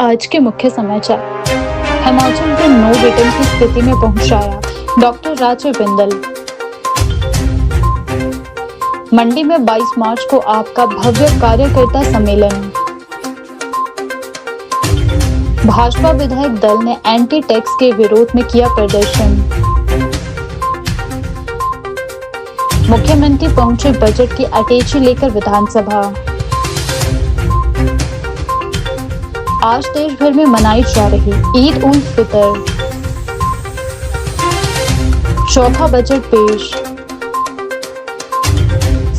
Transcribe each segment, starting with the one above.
आज के मुख्य समाचार। हिमाचल को नो रिटर्न की स्थिति में पहुंचाया डॉक्टर राजीव बिंदल। मंडी में 22 मार्च को आपका भव्य कार्यकर्ता सम्मेलन। भाजपा विधायक दल ने एंटी टैक्स के विरोध में किया प्रदर्शन। मुख्यमंत्री पहुंचे बजट की अटैची लेकर विधानसभा। आज देश भर में मनाई जा रही ईद उल फितर। चौथा बजट पेश।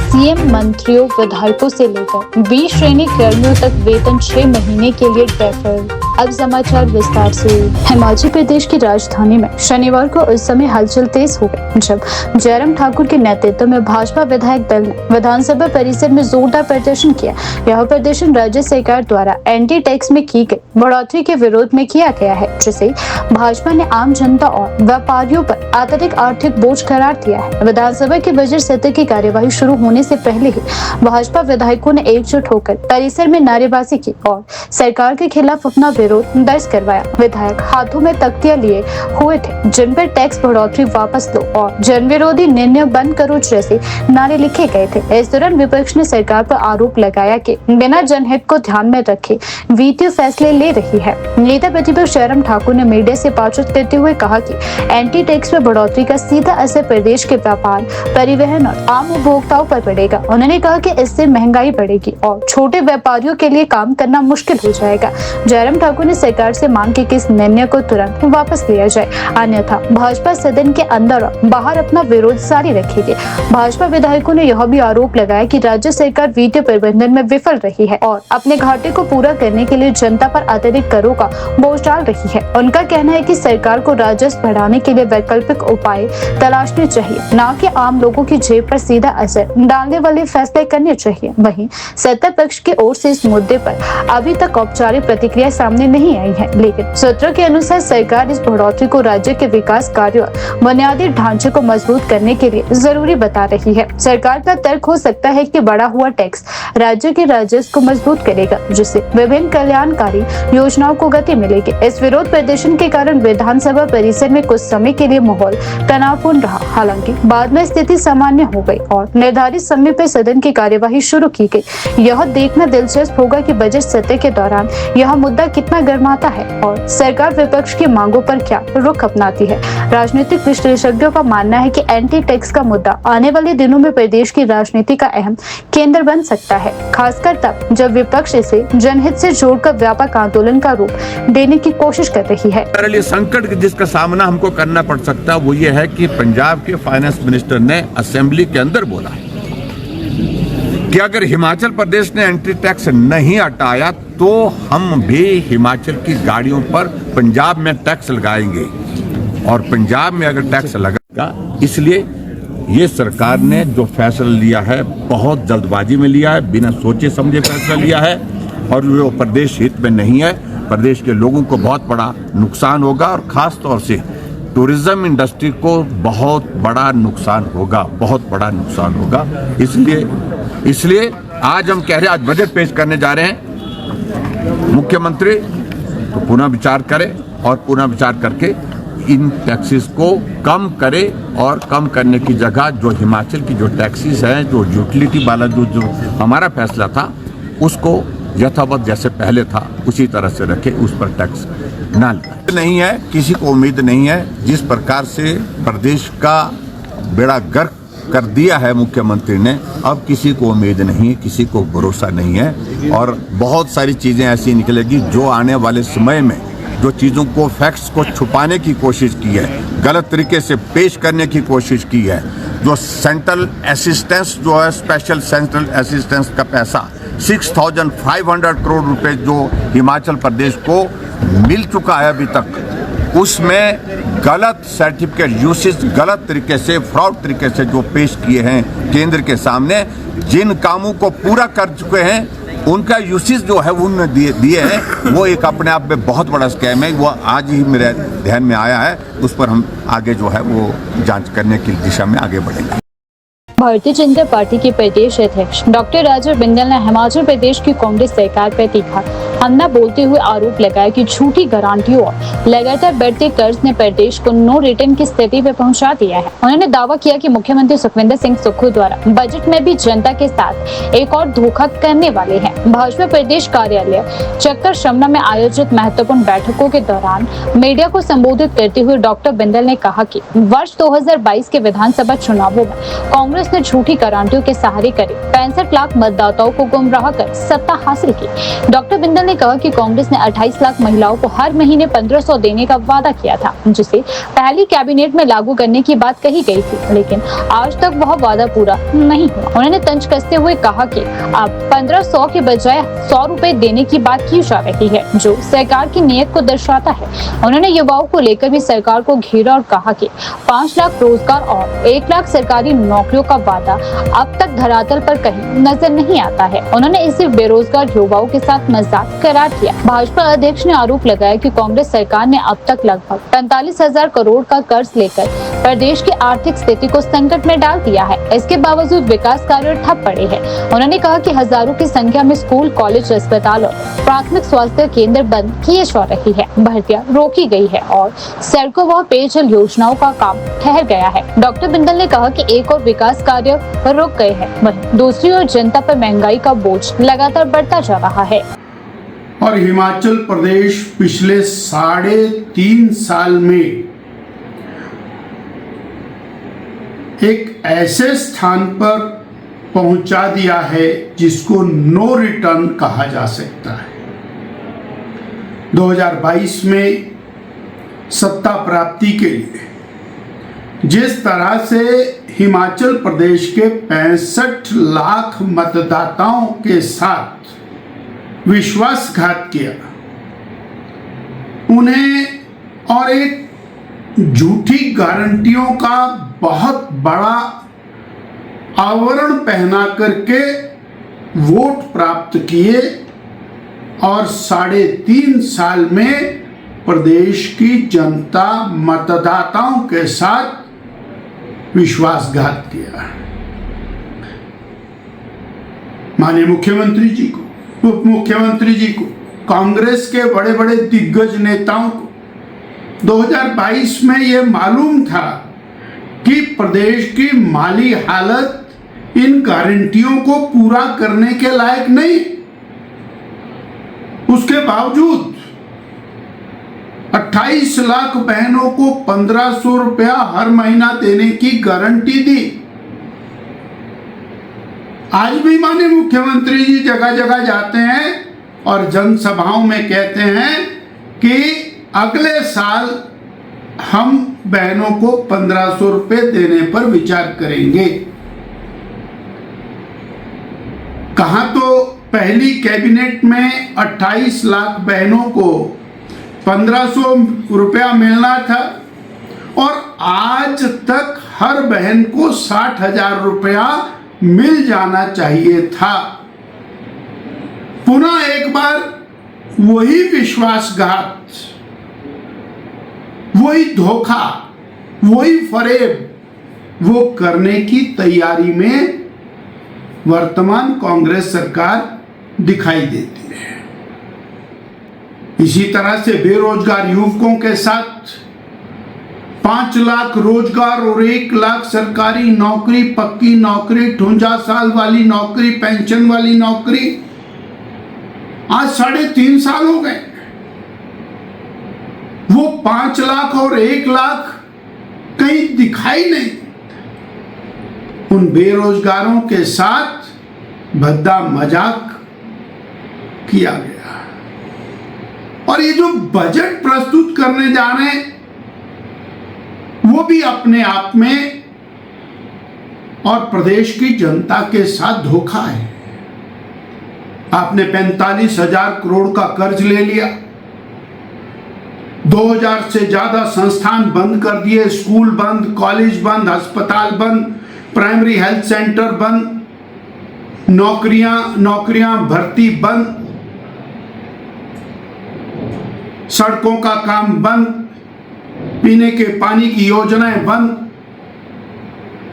सीएम मंत्रियों विधायकों से लेकर 20 श्रेणी कर्मियों तक वेतन 6 महीने के लिए डेफर। अब समाचार विस्तार से। हिमाचल प्रदेश की राजधानी में शनिवार को उस समय हलचल तेज हो गई जब जयराम ठाकुर के नेतृत्व में भाजपा विधायक दल ने विधानसभा परिसर में जोरदार प्रदर्शन किया। यह प्रदर्शन राज्य सरकार द्वारा एंटी टैक्स में की गई बढ़ोतरी के विरोध में किया गया है, जिसे भाजपा ने आम जनता और व्यापारियों पर अतिरिक्त आर्थिक बोझ करार दिया है। विधानसभा के बजट सत्र की कार्यवाही शुरू होने से पहले ही भाजपा विधायकों ने एकजुट होकर परिसर में नारेबाजी की और सरकार के खिलाफ अपना विरोध दर्ज करवाया। विधायक हाथों में तख्तियां लिए हुए थे जिन पर टैक्स बढ़ोतरी वापस लो और जन विरोधी निर्णय बंद करो जैसे नारे लिखे गए थे। इस दौरान विपक्ष ने सरकार पर आरोप लगाया कि बिना जनहित को ध्यान में रखे वित्तीय फैसले ले रही है। नेता प्रतिपक्ष जयराम ठाकुर ने मीडिया से बातचीत करते हुए कहा कि एंटी टैक्स में बढ़ोतरी का सीधा असर प्रदेश के व्यापार, परिवहन और आम उपभोक्ताओं पर पड़ेगा। उन्होंने कहा कि इससे महंगाई बढ़ेगी और छोटे व्यापारियों के लिए काम करना मुश्किल हो जाएगा। जयराम ठाकुर ने सरकार से मांग की कि इस निर्णय को तुरंत वापस लिया जाए, अन्यथा भाजपा सदन के अंदर और बाहर अपना विरोध जारी रखेगी। भाजपा विधायकों ने यह भी आरोप लगाया कि राज्य सरकार वित्तीय प्रबंधन में विफल रही है और अपने घाटे को पूरा करने के लिए जनता पर अतिरिक्त करों का बोझ डाल रही है। उनका कहना है कि सरकार को राजस्व बढ़ाने के लिए वैकल्पिक उपाय तलाशने चाहिए, न कि आम लोगों की जेब पर सीधा असर डालने वाले फैसले करने चाहिए। वहीं सत्ता पक्ष की ओर से इस मुद्दे पर अभी तक औपचारिक प्रतिक्रिया सामने नहीं आई है, लेकिन सूत्रों के अनुसार सरकार इस बढ़ोतरी को राज्य के विकास कार्यों और बुनियादी ढांचे को मजबूत करने के लिए जरूरी बता रही है। सरकार का तर्क हो सकता है कि बढ़ा हुआ टैक्स राज्य के राजस्व को मजबूत करेगा, जिससे विभिन्न कल्याणकारी योजनाओं को गति मिलेगी। इस विरोध प्रदर्शन के कारण विधानसभा परिसर में कुछ समय के लिए माहौल तनावपूर्ण रहा, हालांकि बाद में स्थिति सामान्य हो गई और निर्धारित समय पर सदन की कार्यवाही शुरू की गई। यह देखना दिलचस्प होगा कि बजट सत्र के दौरान यह मुद्दा कितना गर्माता है और सरकार विपक्ष की मांगों पर क्या रुख अपनाती है। राजनीतिक विशेषज्ञों का मानना है कि एंटी टैक्स का मुद्दा आने वाले दिनों में प्रदेश की राजनीति का अहम केंद्र बन सकता है, खासकर तब जब विपक्ष इसे जनहित से जोड़कर व्यापक आंदोलन का रूप देने की कोशिश कर रही है। संकट जिसका सामना हमको करना पड़ सकता है वो ये है कि पंजाब के फाइनेंस मिनिस्टर ने असेंबली के अंदर बोला कि अगर हिमाचल प्रदेश ने एंटी टैक्स नहीं हटाया तो हम भी हिमाचल की गाड़ियों पर पंजाब में टैक्स लगाएंगे और पंजाब में अगर टैक्स लगेगा, इसलिए ये सरकार ने जो फैसला लिया है बहुत जल्दबाजी में लिया है, बिना सोचे समझे फैसला लिया है और वो प्रदेश हित में नहीं है। प्रदेश के लोगों को बहुत बड़ा नुकसान होगा और खास तौर से टूरिज्म इंडस्ट्री को बहुत बड़ा नुकसान होगा, बहुत बड़ा नुकसान होगा। इसलिए आज हम कह रहे हैं, आज बजट पेश करने जा रहे हैं, मुख्यमंत्री तो पुनः विचार करें और पुनः विचार करके इन टैक्सेस को कम करे और कम करने की जगह जो हिमाचल की जो टैक्सेस हैं, जो यूटिलिटी वाला जो हमारा फैसला था उसको यथावत जैसे पहले था उसी तरह से रखे, उस पर टैक्स ना लगाए। नहीं है, किसी को उम्मीद नहीं है। जिस प्रकार से प्रदेश का बेड़ा गर्क कर दिया है मुख्यमंत्री ने, अब किसी को उम्मीद नहीं है, किसी को भरोसा नहीं है और बहुत सारी चीज़ें ऐसी निकलेगी जो आने वाले समय में जो चीज़ों को, फैक्ट्स को छुपाने की कोशिश की है, गलत तरीके से पेश करने की कोशिश की है, जो सेंट्रल असिस्टेंस जो है, स्पेशल सेंट्रल असिस्टेंस का पैसा 6,500 करोड़ रुपए जो हिमाचल प्रदेश को मिल चुका है अभी तक, उसमें गलत सर्टिफिकेट यूसेज, गलत तरीके से, फ्रॉड तरीके से जो पेश किए हैं केंद्र के सामने, जिन कामों को पूरा कर चुके हैं उनका यूसेज जो है उन्होंने दिए हैं, वो एक अपने आप में बहुत बड़ा स्कैम है। वो आज ही मेरे ध्यान में आया है, उस पर हम आगे जो है वो जांच करने की दिशा में आगे बढ़ेंगे। भारतीय जनता पार्टी के प्रदेश अध्यक्ष डॉक्टर राजीव बिंदल ने हिमाचल प्रदेश की कांग्रेस सरकार पर तीखा हमला बोलते हुए आरोप लगाया कि झूठी गारंटियों और लगातार बढ़ते कर्ज ने प्रदेश को नो रिटर्न की स्थिति में पहुंचा दिया है। उन्होंने दावा किया कि मुख्यमंत्री सुखविंदर सिंह सुक्खू द्वारा बजट में भी जनता के साथ एक और धोखा करने वाले हैं। भाजपा प्रदेश कार्यालय चक्कर शमना में आयोजित महत्वपूर्ण बैठकों के दौरान मीडिया को संबोधित करते हुए डॉक्टर बिंदल ने कहा कि वर्ष 2022 के विधानसभा चुनावों में कांग्रेस ने झूठी गारंटियों के सहारे करीब 65 लाख मतदाताओं को गुमराह कर सत्ता हासिल की। डॉक्टर बिंदल ने कहा कि कांग्रेस ने 28 लाख महिलाओं को हर महीने 1500 देने का वादा किया था, जिसे पहली कैबिनेट में लागू करने की बात कही गई थी, लेकिन आज तक वह वादा पूरा नहीं हुआ। उन्होंने तंज कसते हुए कहा कि अब 1500 के बजाय 100 रुपए देने की बात की जा रही है, जो सरकार की नीयत को दर्शाता है। उन्होंने युवाओं को लेकर भी सरकार को घेरा और कहा कि 5 लाख रोजगार और 1 लाख सरकारी नौकरियों का वादा अब तक धरातल पर कहीं नजर नहीं आता है। उन्होंने इसे बेरोजगार युवाओं के साथ मजाक करार दिया। भाजपा अध्यक्ष ने आरोप लगाया कि कांग्रेस सरकार ने अब तक लगभग 45,000 करोड़ का कर्ज लेकर प्रदेश की आर्थिक स्थिति को संकट में डाल दिया है। इसके बावजूद विकास कार्य ठप पड़े हैं। उन्होंने कहा कि हजारों की संख्या में स्कूल, कॉलेज, अस्पताल और प्राथमिक स्वास्थ्य केंद्र बंद किए जा रही है, भर्तियां रोकी गई है और सड़कों व पेयजल योजनाओं का काम ठहर गया है। डॉक्टर बिंदल ने कहा कि एक और विकास कार्य रुक गए हैं, वहीं दूसरी ओर जनता पर महंगाई का बोझ लगातार बढ़ता जा रहा है। और हिमाचल प्रदेश पिछले 3.5 साल में एक ऐसे स्थान पर पहुंचा दिया है जिसको नो रिटर्न कहा जा सकता है। 2022 में सत्ता प्राप्ति के लिए जिस तरह से हिमाचल प्रदेश के 65 लाख मतदाताओं के साथ विश्वासघात किया, उन्हें और एक झूठी गारंटियों का बहुत बड़ा आवरण पहना करके वोट प्राप्त किए और 3.5 साल में प्रदेश की जनता मतदाताओं के साथ विश्वासघात किया। माननीय मुख्यमंत्री जी को, उप मुख्यमंत्री जी को, कांग्रेस के बड़े बड़े दिग्गज नेताओं को 2022 में यह मालूम था कि प्रदेश की माली हालत इन गारंटियों को पूरा करने के लायक नहीं। उसके बावजूद 28 लाख बहनों को 1500 रुपया हर महीना देने की गारंटी दी। आज भी माननीय मुख्यमंत्री जी जगह जगह जाते हैं और जनसभाओं में कहते हैं कि अगले साल हम बहनों को 1500 रुपए देने पर विचार करेंगे। कहा तो पहली कैबिनेट में 28 लाख बहनों को 1500 रुपया मिलना था और आज तक हर बहन को 60,000 रुपया मिल जाना चाहिए था। पुनः एक बार वही विश्वासघात, वही धोखा, वही फरेब वो करने की तैयारी में वर्तमान कांग्रेस सरकार दिखाई देती है। इसी तरह से बेरोजगार युवकों के साथ 5 लाख रोजगार और 1 लाख सरकारी नौकरी, पक्की नौकरी, 58 साल वाली नौकरी, पेंशन वाली नौकरी, आज 3.5 साल हो गए। वो 5 लाख और 1 लाख कहीं दिखाई नहीं। उन बेरोजगारों के साथ भद्दा मजाक किया गया। और ये जो बजट प्रस्तुत करने जा रहे हैं वो भी अपने आप में और प्रदेश की जनता के साथ धोखा है। आपने 45,000 करोड़ का कर्ज ले लिया, 2000 से ज्यादा संस्थान बंद कर दिए, स्कूल बंद, कॉलेज बंद, अस्पताल बंद, प्राइमरी हेल्थ सेंटर बंद, नौकरियां भर्ती बंद, सड़कों का काम बंद, पीने के पानी की योजनाएं बंद,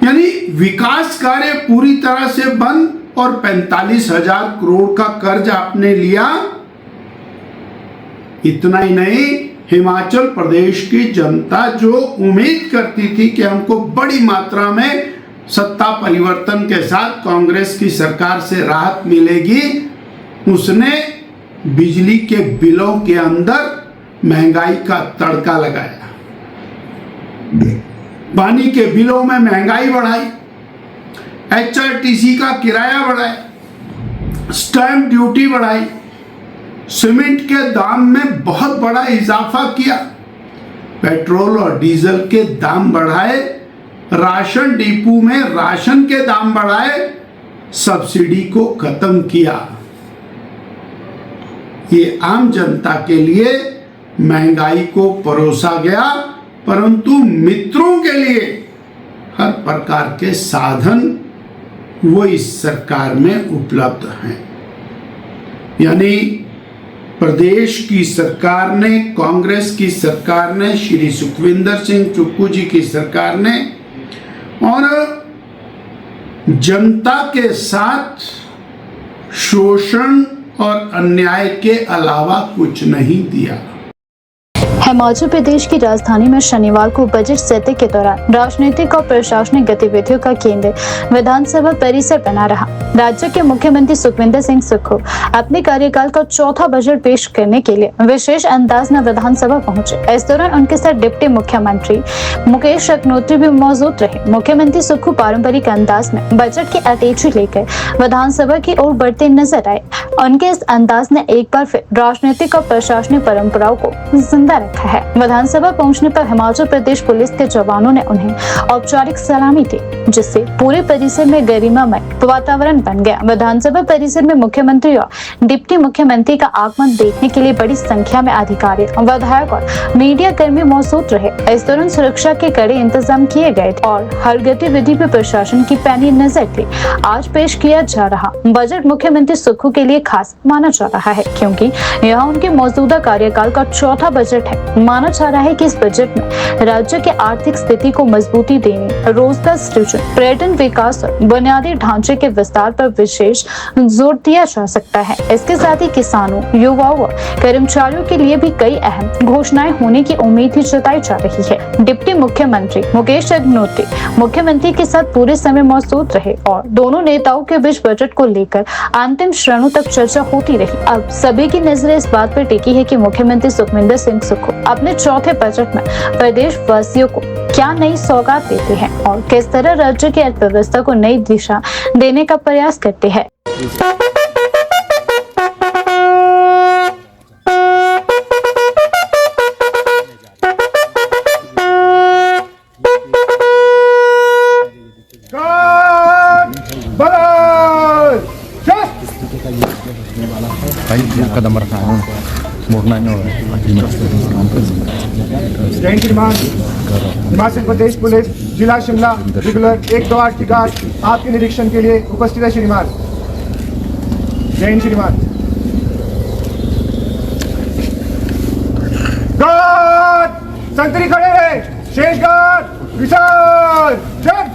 यानी विकास कार्य पूरी तरह से बंद। और 45,000 करोड़ का कर्ज आपने लिया इतना ही नहीं, हिमाचल प्रदेश की जनता जो उम्मीद करती थी कि हमको बड़ी मात्रा में सत्ता परिवर्तन के साथ कांग्रेस की सरकार से राहत मिलेगी, उसने बिजली के बिलों के अंदर महंगाई का तड़का लगाया, पानी के बिलों में महंगाई बढ़ाई, HRTC का किराया बढ़ाया, स्टैंप ड्यूटी बढ़ाई, सीमेंट के दाम में बहुत बड़ा इजाफा किया, पेट्रोल और डीजल के दाम बढ़ाए, राशन डिपो में राशन के दाम बढ़ाए, सब्सिडी को खत्म किया। ये आम जनता के लिए महंगाई को परोसा गया, परंतु मित्रों के लिए हर प्रकार के साधन वो इस सरकार में उपलब्ध हैं। यानी प्रदेश की सरकार ने, कांग्रेस की सरकार ने, श्री सुखविंदर सिंह सुक्खू जी की सरकार ने और जनता के साथ शोषण और अन्याय के अलावा कुछ नहीं दिया। हिमाचल प्रदेश की राजधानी में शनिवार को बजट सत्र के दौरान राजनीतिक और प्रशासनिक गतिविधियों का केंद्र विधानसभा परिसर बना रहा। राज्य के मुख्यमंत्री सुखविंदर सिंह सुक्खू अपने कार्यकाल का चौथा बजट पेश करने के लिए विशेष अंदाज में विधानसभा पहुंचे। इस दौरान उनके साथ डिप्टी मुख्यमंत्री मुकेश अग्निहोत्री भी मौजूद रहे। मुख्यमंत्री सुक्खू पारंपरिक अंदाज में बजट की अटैची लेकर विधानसभा की ओर बढ़ते नजर आए। उनके इस अंदाज ने एक बार फिर राजनीतिक और प्रशासनिक परंपराओं को जिंदा रखा है। विधानसभा पहुंचने पर हिमाचल प्रदेश पुलिस के जवानों ने उन्हें औपचारिक सलामी दी, जिससे पूरे परिसर में गरिमामय वातावरण बन गया। विधानसभा परिसर में मुख्यमंत्री और डिप्टी मुख्यमंत्री का आगमन देखने के लिए बड़ी संख्या में अधिकारी, विधायक और मीडिया कर्मी मौजूद रहे। इस दौरान सुरक्षा के कड़े इंतजाम किए गए थे और हर गतिविधि पर प्रशासन की पैनी नजर थी। आज पेश किया जा रहा बजट मुख्यमंत्री सुक्खू के लिए खास माना जा रहा है, क्योंकि यह उनके मौजूदा कार्यकाल का चौथा बजट है। माना जा रहा है कि इस बजट में राज्य की आर्थिक स्थिति को मजबूती देने, रोजगार सृजन, पर्यटन विकास और बुनियादी ढांचे के विस्तार पर विशेष जोर दिया जा सकता है। इसके साथ ही किसानों, युवाओं और कर्मचारियों के लिए भी कई अहम घोषणाएं होने की उम्मीद भी जताई जा रही है। डिप्टी मुख्यमंत्री मुकेश अग्निहोत्री मुख्यमंत्री के साथ पूरे समय मौजूद रहे और दोनों नेताओं के बीच बजट को लेकर अंतिम क्षणों तक चर्चा होती रही। अब सभी की नजरें इस बात पर टिकी है कि मुख्यमंत्री सुखविंदर सिंह सुक्खू अपने चौथे बजट में प्रदेश वासियों को क्या नई सौगात देते हैं और किस तरह राज्य की अर्थव्यवस्था को नई दिशा देने का प्रयास करते हैं। कदम रखा है मोड़ना जय श्रीमान। हिमाचल प्रदेश पुलिस जिला शिमला रेगुलर 128 की गार्ड आपके निरीक्षण के लिए उपस्थित है श्रीमान। जय हिंद श्रीमान। गार्ड संतरी खड़े रहे, शेष गार्ड विशाल जय।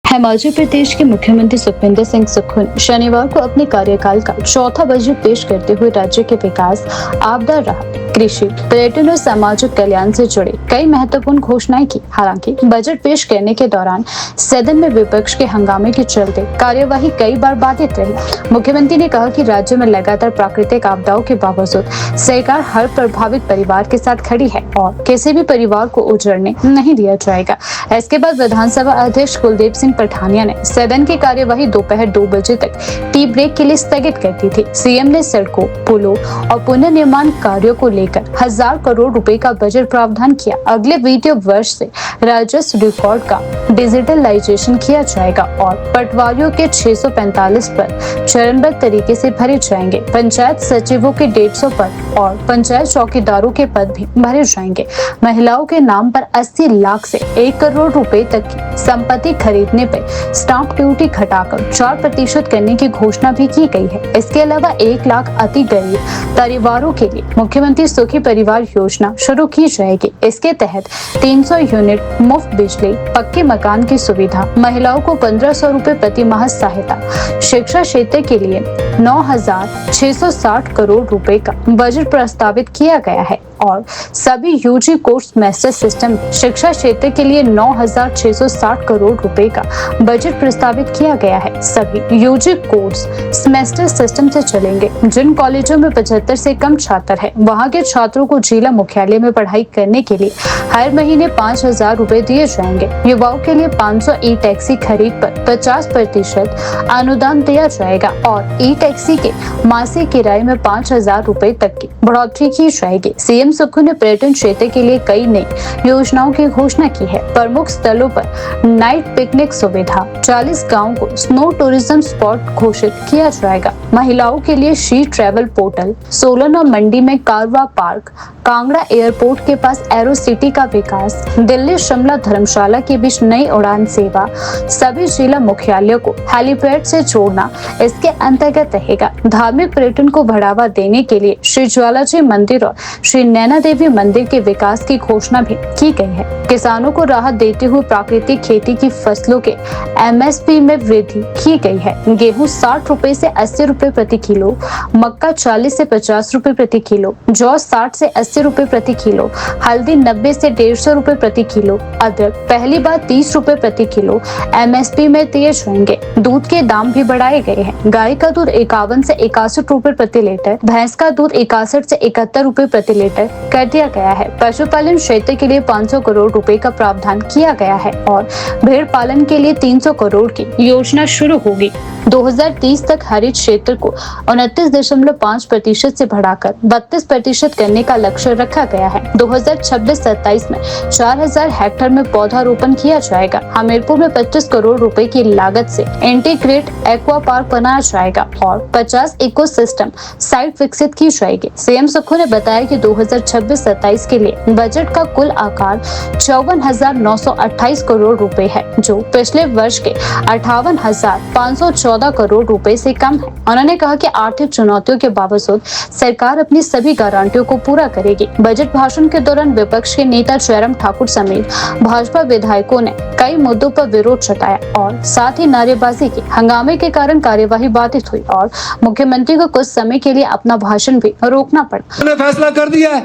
हिमाचल प्रदेश के मुख्यमंत्री सुखविंदर सिंह सुक्खू ने शनिवार को अपने कार्यकाल का चौथा बजट पेश करते हुए राज्य के विकास, आपदा राहत, कृषि, पर्यटन और सामाजिक कल्याण से जुड़े कई महत्वपूर्ण घोषणाएं की। हालांकि बजट पेश करने के दौरान सदन में विपक्ष के हंगामे के चलते कार्यवाही कई बार बाधित रही। मुख्यमंत्री ने कहा कि राज्य में लगातार प्राकृतिक आपदाओं के बावजूद सरकार हर प्रभावित परिवार के साथ खड़ी है और किसी भी परिवार को उजड़ने नहीं दिया जाएगा। इसके बाद विधानसभा अध्यक्ष कुलदीप सिंह पठानिया ने सदन की कार्यवाही दोपहर 2 बजे तक टी ब्रेक के लिए स्थगित कर दी थी। सीएम ने सड़कों, पुलों और पुनर्निर्माण कार्यों को लेकर 1000 करोड़ रुपए का बजट प्रावधान किया। अगले वित्तीय वर्ष से राजस्व रिकॉर्ड का डिजिटलाइजेशन किया जाएगा और पटवारियों के 645 पद चरणबद्ध तरीके से भरे जाएंगे। पंचायत सचिवों के 150 पद और पंचायत चौकीदारों के पद भी भरे जाएंगे। महिलाओं के नाम पर 80 लाख से 1 करोड़ रुपए तक की संपत्ति खरीदने पर स्टाम्प ड्यूटी घटाकर 4% करने की घोषणा भी की गई है। इसके अलावा 1 लाख अति गरीब परिवारों के लिए मुख्यमंत्री सुखी परिवार योजना शुरू की जाएगी। इसके तहत 300 यूनिट मुफ्त बिजली, पक्के मकान की सुविधा, महिलाओं को 1500 रुपए प्रति माह सहायता, शिक्षा क्षेत्र के लिए 9,660 करोड़ रुपए का बजट प्रस्तावित किया गया है और सभी यूजी कोर्स मास्टर सिस्टम शिक्षा क्षेत्र के लिए 9,660 करोड़ रुपए का बजट प्रस्तावित किया गया है। सभी यूजी कोर्स सेमेस्टर सिस्टम से चलेंगे। जिन कॉलेजों में 75 से कम छात्र हैं, वहां के छात्रों को जिला मुख्यालय में पढ़ाई करने के लिए हर महीने 5,000 रुपए दिए जाएंगे। युवाओं के लिए 500 ई टैक्सी खरीद पर 50% अनुदान दिया जाएगा और ई टैक्सी के मासिक किराए में 5,000 रुपए तक की बढ़ोतरी की जाएगी। सीएम सुक्खू ने पर्यटन क्षेत्र के लिए कई नई योजनाओं की घोषणा की है। प्रमुख स्थलों पर नाइट पिकनिक सुविधा, 40 गाँव को स्नो टूरिज्म स्पॉट घोषित किया जाएगा। महिलाओं के लिए शी ट्रैवल पोर्टल, सोलन और मंडी में कारवा पार्क, कांगड़ा एयरपोर्ट के पास एरो सिटी का विकास, दिल्ली शिमला धर्मशाला के बीच नई उड़ान सेवा, सभी जिला मुख्यालयों को हेलीपैड से जोड़ना इसके अंतर्गत रहेगा। धार्मिक पर्यटन को बढ़ावा देने के लिए श्री ज्वालाजी मंदिर और श्री नैना देवी मंदिर के विकास की घोषणा भी की गई है। किसानों को राहत देते हुए प्राकृतिक खेती की फसलों के MSP में वृद्धि की गई है। गेहूं 60 रुपए से 80 रुपए प्रति किलो, मक्का 40 से 50 रुपए प्रति किलो, जौ 60 से 80 रुपए प्रति किलो, हल्दी 90 से 150 रुपए प्रति किलो, अदरक पहली बार 30 रुपए प्रति किलो MSP में दिए जाएंगे। दूध के दाम भी बढ़ाए गए हैं। गाय का दूध 51 से 61 रुपए प्रति लीटर, भैंस का दूध 61 से 71 रुपए प्रति लीटर कर दिया गया है। पशुपालन क्षेत्र के लिए 500 करोड़ रुपए का प्रावधान किया गया है और भेड़ पालन के लिए 300 करोड़ की योजना शुरू होगी। 2030 तक हरित क्षेत्र को 29.5% से बढ़ाकर 32% करने का लक्ष्य रखा गया है। 2026-27 में 4,000 हेक्टेयर में पौधारोपण किया जाएगा। हमीरपुर में 25 करोड़ रुपए की लागत से इंटीग्रेट एक्वा पार्क बनाया जाएगा और 50 इकोसिस्टम साइट विकसित की जाएगी। सीएम सुक्खू ने बताया कि 2026-27 के लिए बजट का कुल आकार 54,928 करोड़ रुपए है, जो पिछले वर्ष के 58,514 करोड़ रुपए से कम है। उन्होंने कहा कि आर्थिक चुनौतियों के बावजूद सरकार अपनी सभी गारंटियों को पूरा करेगी। बजट भाषण के दौरान विपक्ष के नेता जयराम ठाकुर समेत भाजपा विधायकों ने कई मुद्दों पर विरोध जताया और साथ ही नारेबाजी की। हंगामे के कारण कार्यवाही बाधित हुई और मुख्यमंत्री को कुछ समय के लिए अपना भाषण भी रोकना पड़ा। उन्होंने फैसला कर दिया है।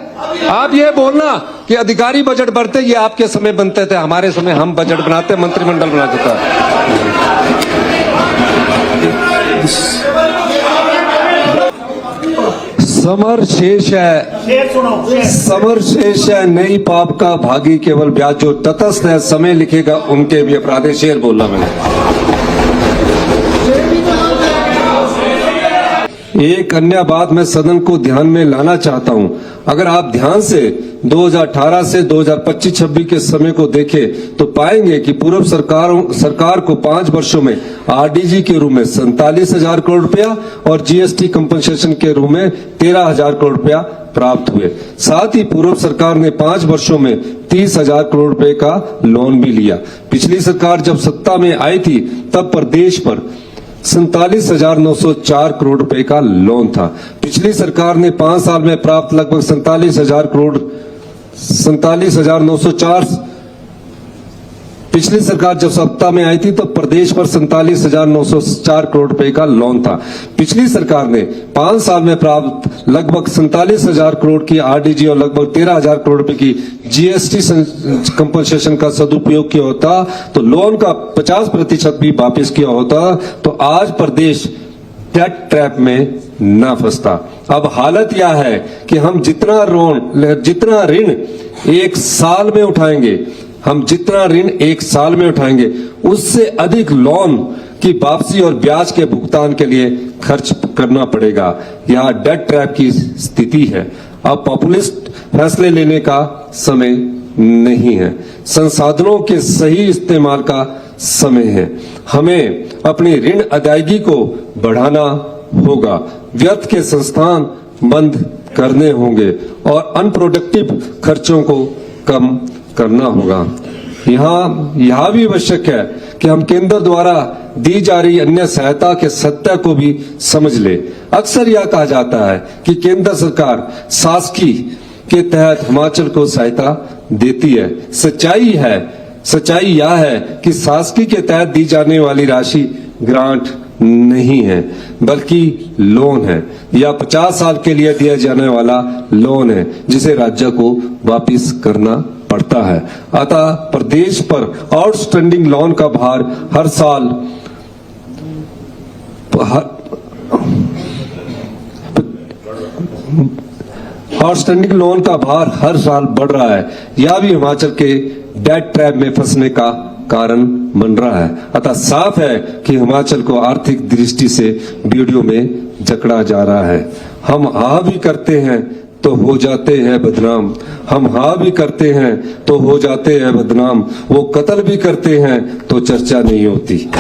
आप ये बोलना कि अधिकारी बजट बनते, ये आपके समय बनते थे, हमारे समय हम बजट बनाते, मंत्रिमंडल बना चुका है। समर शेष है नई पाप का भागी केवल ब्याज, जो तटस्थ है समय लिखेगा उनके भी अपराध। शेर बोलना मैंने। एक अन्य बात मैं सदन को ध्यान में लाना चाहता हूं। अगर आप ध्यान से 2018 से 2025-26 के समय को देखें तो पाएंगे कि पूर्व सरकार को 5 वर्षों में आरडीजी के रूप में 47,000 करोड़ रुपया और जीएसटी कंपनसेशन के रूप में 13,000 करोड़ रुपया प्राप्त हुए। साथ ही पूर्व सरकार ने 5 वर्षों में 30,000 करोड़ रुपए का लोन भी लिया। पिछली सरकार जब सत्ता में आई थी तब प्रदेश पर 47,904 करोड़ रुपए का लोन था। पिछली सरकार ने 5 साल में प्राप्त लगभग 47,904। पिछली सरकार जब सत्ता में आई थी तो प्रदेश पर 47,904 करोड़ रुपए का लोन था। पिछली सरकार ने 5 साल में प्राप्त लगभग 47,000 करोड़ की आरडीजी और लगभग 13,000 करोड़ रुपए की जीएसटी कंपनसेशन का सदुपयोग किया होता तो लोन का 50% भी वापस किया होता तो आज प्रदेश डेट ट्रैप में न फंसता। अब हालत यह है कि हम जितना ऋण एक साल में उठाएंगे, उससे अधिक लोन की वापसी और ब्याज के भुगतान के लिए खर्च करना पड़ेगा। यह डेट ट्रैप की स्थिति है। अब पॉपुलिस्ट फैसले लेने का समय नहीं है, संसाधनों के सही इस्तेमाल का समय है। हमें अपनी ऋण अदायगी को बढ़ाना होगा, व्यर्थ के संस्थान बंद करने होंगे और अनप्रोडक्टिव खर्चों को कम करना होगा। यह भी आवश्यक है कि हम केंद्र द्वारा दी जा रही अन्य सहायता के सत्य को भी समझ ले। अक्सर यह कहा जाता है कि केंद्र सरकार शासकी के तहत हिमाचल को सहायता देती है। सच्चाई यह है कि शासकी के तहत दी जाने वाली राशि ग्रांट नहीं है, बल्कि लोन है या 50 साल के लिए दिया जाने वाला लोन है, जिसे राज्य को वापस करना पड़ता है। अतः प्रदेश पर आउटस्टैंडिंग लोन का भार हर साल बढ़ रहा है। यह भी हिमाचल के डेट ट्रैप में फंसने का कारण बन रहा है। अतः साफ है कि हिमाचल को आर्थिक दृष्टि से वीडियो में जकड़ा जा रहा है। हम हाँ भी करते हैं तो हो जाते हैं बदनाम, हम हाँ भी करते हैं तो हो जाते हैं बदनाम, वो कत्ल भी करते हैं तो चर्चा नहीं होती।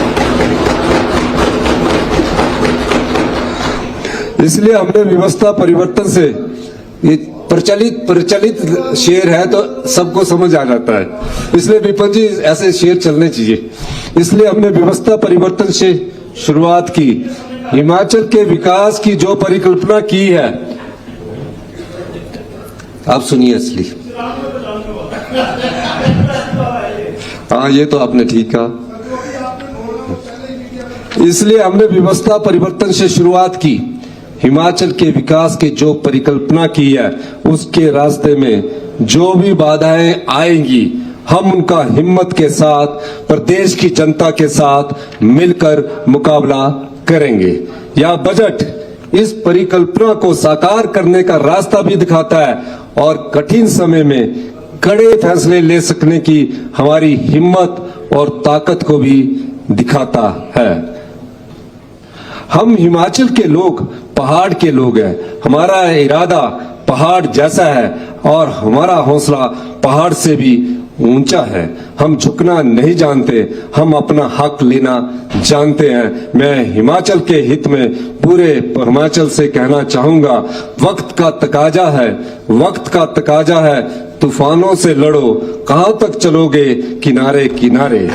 इसलिए हमने व्यवस्था परिवर्तन से, ये प्रचलित शेर है तो सबको समझ आ जाता है, इसलिए विपन जी ऐसे शेर चलने चाहिए। इसलिए हमने व्यवस्था परिवर्तन से शुरुआत की। हिमाचल के विकास की जो परिकल्पना की है, आप सुनिए असली। हाँ, ये तो आपने ठीक कहा। इसलिए हमने व्यवस्था परिवर्तन से शुरुआत की। हिमाचल के विकास की जो परिकल्पना की है, उसके रास्ते में जो भी बाधाएं आएंगी, हम उनका हिम्मत के साथ प्रदेश की जनता के साथ मिलकर मुकाबला करेंगे। यह बजट इस परिकल्पना को साकार करने का रास्ता भी दिखाता है और कठिन समय में कड़े फैसले ले सकने की हमारी हिम्मत और ताकत को भी दिखाता है। हम हिमाचल के लोग पहाड़ के लोग हैं। हमारा इरादा पहाड़ जैसा है और हमारा हौसला पहाड़ से भी ऊंचा है। हम झुकना नहीं जानते, हम अपना हक लेना जानते हैं। मैं हिमाचल के हित में पूरे हिमाचल से कहना चाहूंगा, वक्त का तकाजा है, तूफानों से लड़ो, कहां तक चलोगे किनारे किनारे।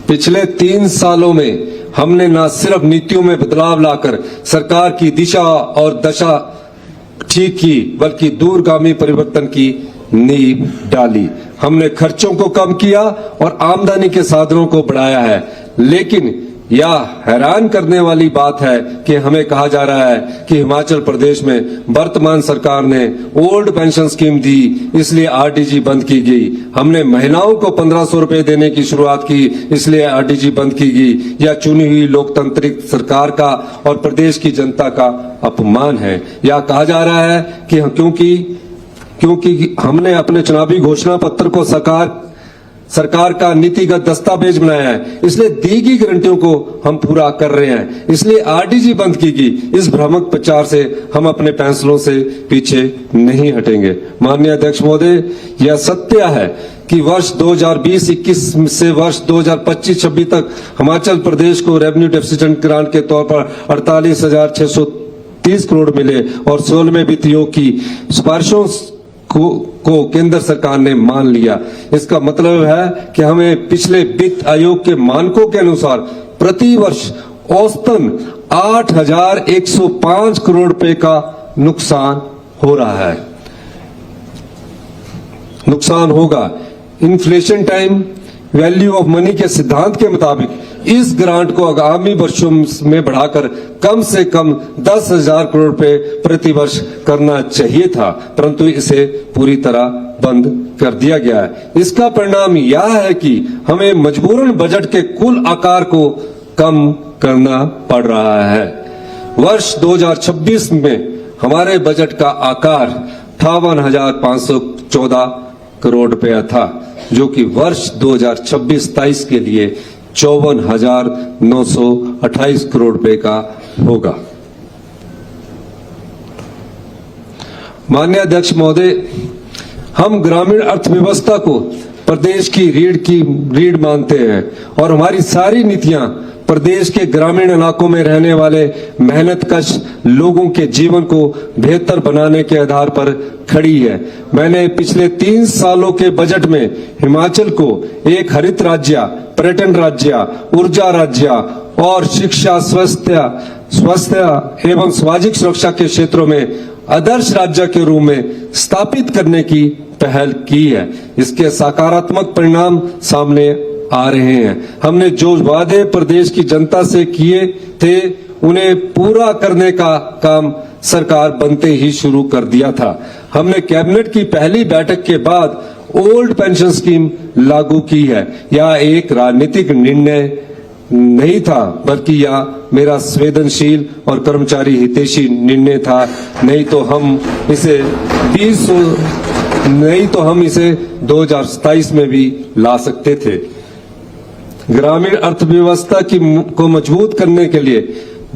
पिछले 3 सालों में हमने न सिर्फ नीतियों में बदलाव लाकर सरकार की दिशा और दशा ठीक की, बल्कि दूरगामी परिवर्तन की नींव डाली। हमने खर्चों को कम किया और आमदनी के साधनों को बढ़ाया है। लेकिन यह हैरान करने वाली बात है कि हमें कहा जा रहा है कि हिमाचल प्रदेश में वर्तमान सरकार ने ओल्ड पेंशन स्कीम दी, इसलिए आरटीजी बंद की गई। हमने महिलाओं को 1500 रुपए देने की शुरुआत की, इसलिए आरटीजी बंद की गई। यह चुनी हुई लोकतांत्रिक सरकार का और प्रदेश की जनता का अपमान है। यह कहा जा रहा है कि क्योंकि हमने अपने चुनावी घोषणा पत्र को सरकार का नीतिगत दस्तावेज बनाया है, इसलिए दी गई गारंटियों को हम पूरा कर रहे हैं, इसलिए आरटीजी बंद की गई। इस भ्रामक प्रचार से हम अपने फैसलों से पीछे नहीं हटेंगे। माननीय अध्यक्ष महोदय, यह सत्य है कि वर्ष 2020-21 से वर्ष 2025-26 तक हिमाचल प्रदेश को रेवेन्यू डेफिसिट ग्रांट के तौर पर 48,630 करोड़ मिले और 16वें वित्त आयोग की सिफारिशों को केंद्र सरकार ने मान लिया। इसका मतलब है कि हमें पिछले वित्त आयोग के मानकों के अनुसार प्रति वर्ष औसतन 8,105 करोड़ रुपए का नुकसान हो रहा है, नुकसान होगा। Inflation time value of money के सिद्धांत के मुताबिक इस ग्रांट को आगामी वर्षों में बढ़ाकर कम से कम 10,000 करोड़ रुपए प्रति वर्ष करना चाहिए था, परंतु इसे पूरी तरह बंद कर दिया गया है। इसका परिणाम यह है कि हमें मजबूरन बजट के कुल आकार को कम करना पड़ रहा है। वर्ष 2026 में हमारे बजट का आकार 58,514 करोड़ रुपया था, जो कि वर्ष 2026-27 के लिए 54,928 करोड़ रुपए का होगा। माननीय अध्यक्ष महोदय, हम ग्रामीण अर्थव्यवस्था को प्रदेश की रीढ़ मानते हैं और हमारी सारी नीतियां प्रदेश के ग्रामीण इलाकों में रहने वाले मेहनतकश लोगों के जीवन को बेहतर बनाने के आधार पर खड़ी है। मैंने पिछले 3 सालों के बजट में हिमाचल को एक हरित राज्य, पर्यटन राज्य, ऊर्जा राज्य और शिक्षा, स्वास्थ्य एवं सामाजिक सुरक्षा के क्षेत्रों में आदर्श राज्य के रूप में स्थापित करने की पहल की है। इसके सकारात्मक परिणाम सामने आ रहे हैं। हमने जो वादे प्रदेश की जनता से किए थे उन्हें पूरा करने का काम सरकार बनते ही शुरू कर दिया था। हमने कैबिनेट की पहली बैठक के बाद ओल्ड पेंशन स्कीम लागू की है। यह एक राजनीतिक निर्णय नहीं था, बल्कि यह मेरा संवेदनशील और कर्मचारी हितैषी निर्णय था। नहीं तो हम इसे 2027 में भी ला सकते थे। ग्रामीण अर्थव्यवस्था को मजबूत करने के लिए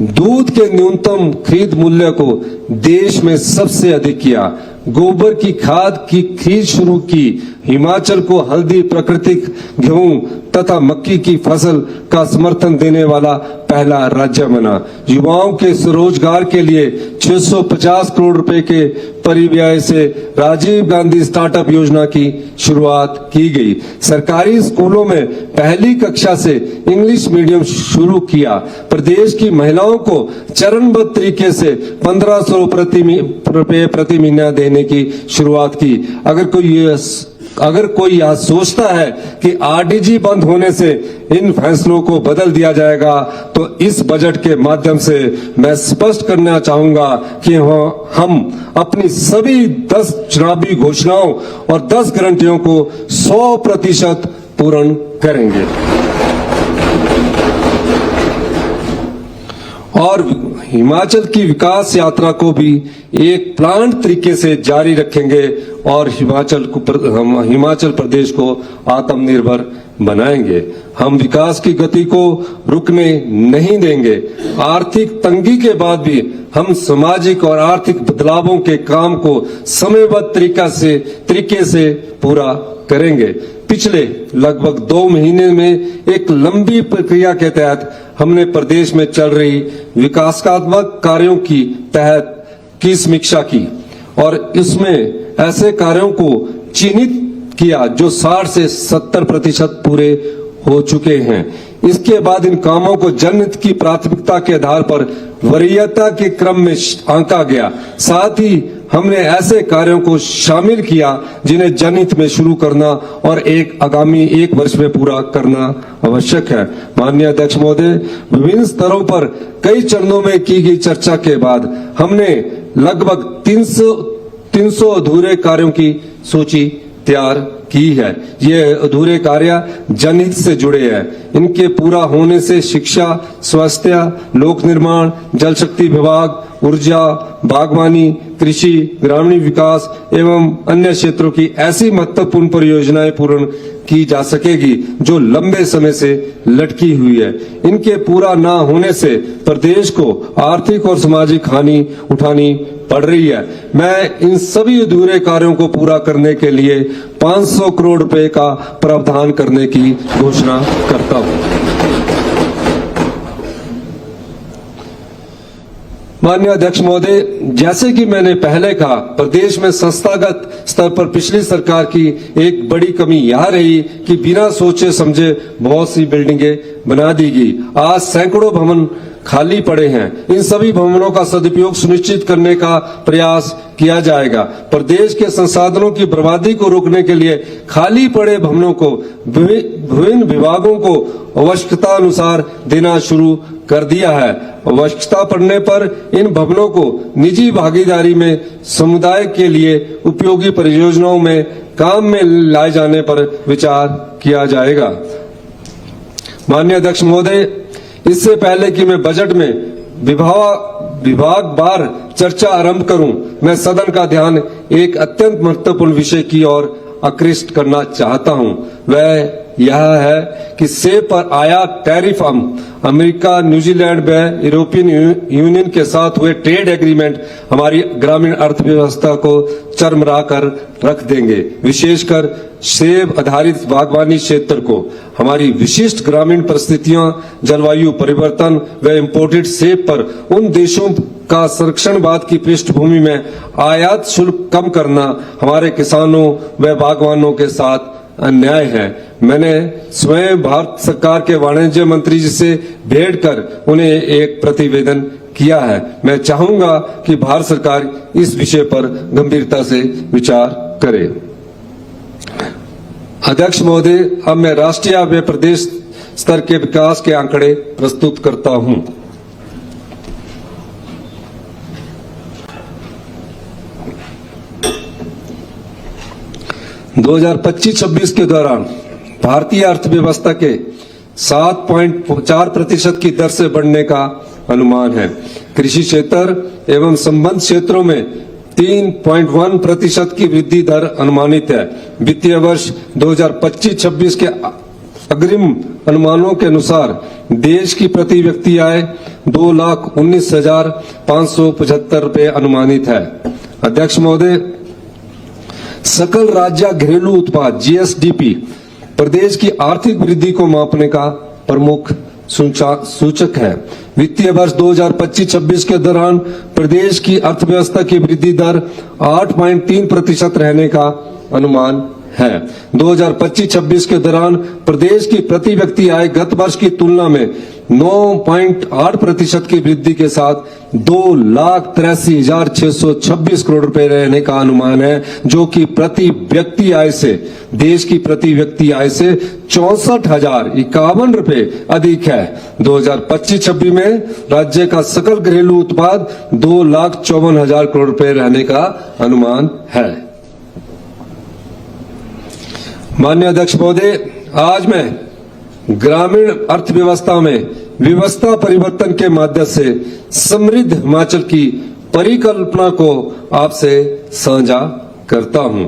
दूध के न्यूनतम खरीद मूल्य को देश में सबसे अधिक किया, गोबर की खाद की खरीद शुरू की, हिमाचल को हल्दी, प्राकृतिक गेहूं तथा मक्की की फसल का समर्थन देने वाला पहला राज्य बना। युवाओं के स्वरोजगार के लिए 650 करोड़ रुपए के परिव्यय से राजीव गांधी स्टार्टअप योजना की शुरुआत की गई। सरकारी स्कूलों में पहली कक्षा से इंग्लिश मीडियम शुरू किया। प्रदेश की महिलाओं को चरणबद्ध तरीके से 1500 रुपए प्रति महीना देने की शुरुआत की। अगर कोई यह सोचता है कि आरडीजी बंद होने से इन फैसलों को बदल दिया जाएगा, तो इस बजट के माध्यम से मैं स्पष्ट करना चाहूंगा कि हम अपनी सभी 10 चुनावी घोषणाओं और 10 गारंटियों को 100% पूर्ण करेंगे और हिमाचल की विकास यात्रा को भी एक प्लान तरीके से जारी रखेंगे और हिमाचल प्रदेश को आत्मनिर्भर बनाएंगे। हम विकास की गति को रुकने नहीं देंगे। आर्थिक तंगी के बाद भी हम सामाजिक और आर्थिक बदलावों के काम को समयबद्ध तरीके से पूरा करेंगे। पिछले लगभग 2 महीने में एक लंबी प्रक्रिया के तहत हमने प्रदेश में चल रही विकासात्मक कार्यों की समीक्षा की और इसमें ऐसे कार्यों को चिन्हित किया जो 60 से 70% पूरे हो चुके हैं। इसके बाद इन कामों को जनहित की प्राथमिकता के आधार पर वरीयता के क्रम में आंका गया। साथ ही हमने ऐसे कार्यों को शामिल किया जिन्हें जनहित में शुरू करना और आगामी 1 वर्ष में पूरा करना आवश्यक है। माननीय अध्यक्ष महोदय, विभिन्न स्तरों पर कई चरणों में की गई चर्चा के बाद हमने लगभग 300 अधूरे कार्यों की सूची तैयार की है। ये अधूरे कार्य जनहित से जुड़े हैं। इनके पूरा होने से शिक्षा, स्वास्थ्य, लोक निर्माण, जल शक्ति विभाग, ऊर्जा, बागवानी, कृषि, ग्रामीण विकास एवं अन्य क्षेत्रों की ऐसी महत्वपूर्ण परियोजनाएं पूर्ण की जा सकेगी जो लंबे समय से लटकी हुई है। इनके पूरा ना होने से प्रदेश को आर्थिक और सामाजिक हानि उठानी पड़ रही है। मैं इन सभी अधूरे कार्यों को पूरा करने के लिए 500 करोड़ रुपए का प्रावधान करने की घोषणा करता हूं। माननीय अध्यक्ष महोदय, जैसे कि मैंने पहले कहा, प्रदेश में संस्थागत स्तर पर पिछली सरकार की एक बड़ी कमी यह रही कि बिना सोचे समझे बहुत सी बिल्डिंगें बना दी गई। आज सैकड़ों भवन खाली पड़े हैं। इन सभी भवनों का सदुपयोग सुनिश्चित करने का प्रयास किया जाएगा। प्रदेश के संसाधनों की बर्बादी को रोकने के लिए खाली पड़े भवनों को विभिन्न विभागों को आवश्यकता अनुसार देना शुरू कर दिया है। आवश्यकता पड़ने पर इन भवनों को निजी भागीदारी में समुदाय के लिए उपयोगी परियोजनाओं में काम में लाए जाने पर विचार किया जाएगा। माननीय अध्यक्ष महोदय, इससे पहले कि मैं बजट में विभागवार चर्चा आरंभ करूं, मैं सदन का ध्यान एक अत्यंत महत्वपूर्ण विषय की ओर आकृष्ट करना चाहता हूं। वह यह है कि सेब पर आयात टैरिफ अमेरिका, न्यूजीलैंड व यूरोपियन यूनियन के साथ हुए ट्रेड एग्रीमेंट हमारी ग्रामीण अर्थव्यवस्था को चरमरा कर रख देंगे। विशेषकर सेब आधारित बागवानी क्षेत्र को हमारी विशिष्ट ग्रामीण परिस्थितियां, जलवायु परिवर्तन व इम्पोर्टेड सेब पर उन देशों का संरक्षणवाद की पृष्ठभूमि में आयात शुल्क कम करना हमारे किसानों व बागवानों के साथ अन्याय है। मैंने स्वयं भारत सरकार के वाणिज्य मंत्री जी से भेंट कर उन्हें एक प्रतिवेदन किया है। मैं चाहूंगा कि भारत सरकार इस विषय पर गंभीरता से विचार करे। अध्यक्ष महोदय, अब मैं राष्ट्रीय व प्रदेश स्तर के विकास के आंकड़े प्रस्तुत करता हूं। दो 2025-26 के दौरान भारतीय अर्थव्यवस्था के 7.4% की दर से बढ़ने का अनुमान है। कृषि क्षेत्र एवं संबद्ध क्षेत्रों में 3.1% की वृद्धि दर अनुमानित है। वित्तीय वर्ष 2025-26 के अग्रिम अनुमानों के अनुसार देश की प्रति व्यक्ति आय 2,19,575 रुपए अनुमानित है। अध्यक्ष महोदय, सकल राज्य घरेलू उत्पाद जीएसडीपी प्रदेश की आर्थिक वृद्धि को मापने का प्रमुख सूचक है। वित्तीय वर्ष 2025-26 के दौरान प्रदेश की अर्थव्यवस्था की वृद्धि दर 8.3% रहने का अनुमान है। 2025-26 के दौरान प्रदेश की प्रति व्यक्ति आय गत वर्ष की तुलना में 9.8% की वृद्धि के साथ 2,83,626 करोड़ रुपए रहने का अनुमान है, जो कि प्रति व्यक्ति आय से देश की प्रति व्यक्ति आय से 64,051 रुपए अधिक है। 2025-26 में राज्य का सकल घरेलू उत्पाद 2,54,000 करोड़ रुपए रहने का अनुमान है। माननीय अध्यक्ष महोदय, आज मैं ग्रामीण अर्थव्यवस्था में व्यवस्था परिवर्तन के माध्यम से समृद्ध हिमाचल की परिकल्पना को आपसे साझा करता हूं।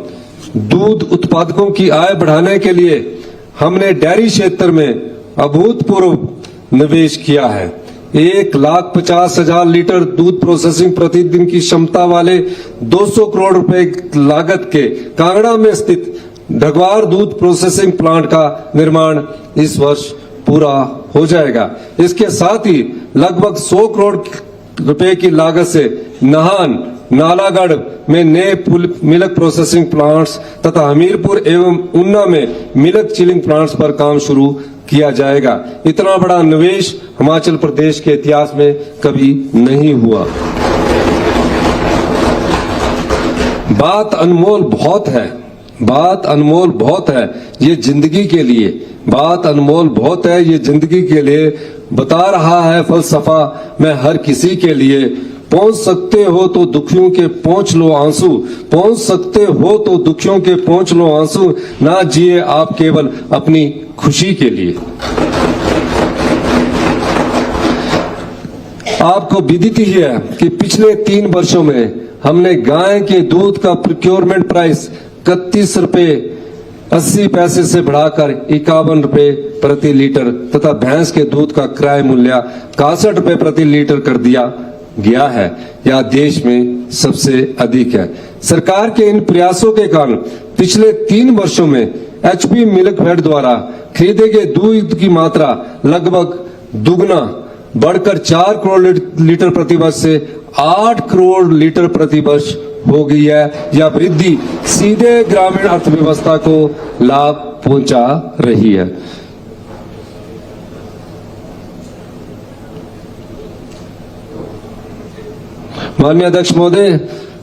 दूध उत्पादकों की आय बढ़ाने के लिए हमने डेयरी क्षेत्र में अभूतपूर्व निवेश किया है। 1,50,000 लीटर दूध प्रोसेसिंग प्रतिदिन की क्षमता वाले 200 करोड़ रुपए लागत के कांगड़ा में स्थित ढगवार दूध प्रोसेसिंग प्लांट का निर्माण इस वर्ष पूरा हो जाएगा। इसके साथ ही लगभग 100 करोड़ रुपए की लागत से नाहन, नालागढ़ में नए मिल्क प्रोसेसिंग प्लांट्स तथा हमीरपुर एवं ऊना में मिल्क चिलिंग प्लांट्स पर काम शुरू किया जाएगा। इतना बड़ा निवेश हिमाचल प्रदेश के इतिहास में कभी नहीं हुआ। बात अनमोल बहुत है, बात अनमोल बहुत है ये जिंदगी के लिए, बात अनमोल बहुत है ये जिंदगी के लिए। बता रहा है फलसफा मैं हर किसी के लिए। पहुंच सकते हो तो दुखियों के पहुंच लो आंसू, पहुंच सकते हो तो दुखियों के पहुंच लो आंसू, ना जिए आप केवल अपनी खुशी के लिए। आपको विदित ही है कि पिछले 3 वर्षों में हमने गाय के दूध का प्रोक्योरमेंट प्राइस 31 रुपए 80 पैसे से बढ़ाकर 51 रुपए प्रति लीटर तथा भैंस के दूध का क्रय मूल्य 61 रुपए प्रति लीटर कर दिया गया है। यह देश में सबसे अधिक है। सरकार के इन प्रयासों के कारण पिछले 3 वर्षों में एचपी मिल्कफेड द्वारा खरीदे गए दूध की मात्रा लगभग दुगना बढ़कर 4 करोड़ लीटर प्रति वर्ष से 8 करोड़ लीटर प्रति वर्ष हो गई है। यह वृद्धि सीधे ग्रामीण अर्थव्यवस्था को लाभ पहुंचा रही है। माननीय अध्यक्ष महोदय,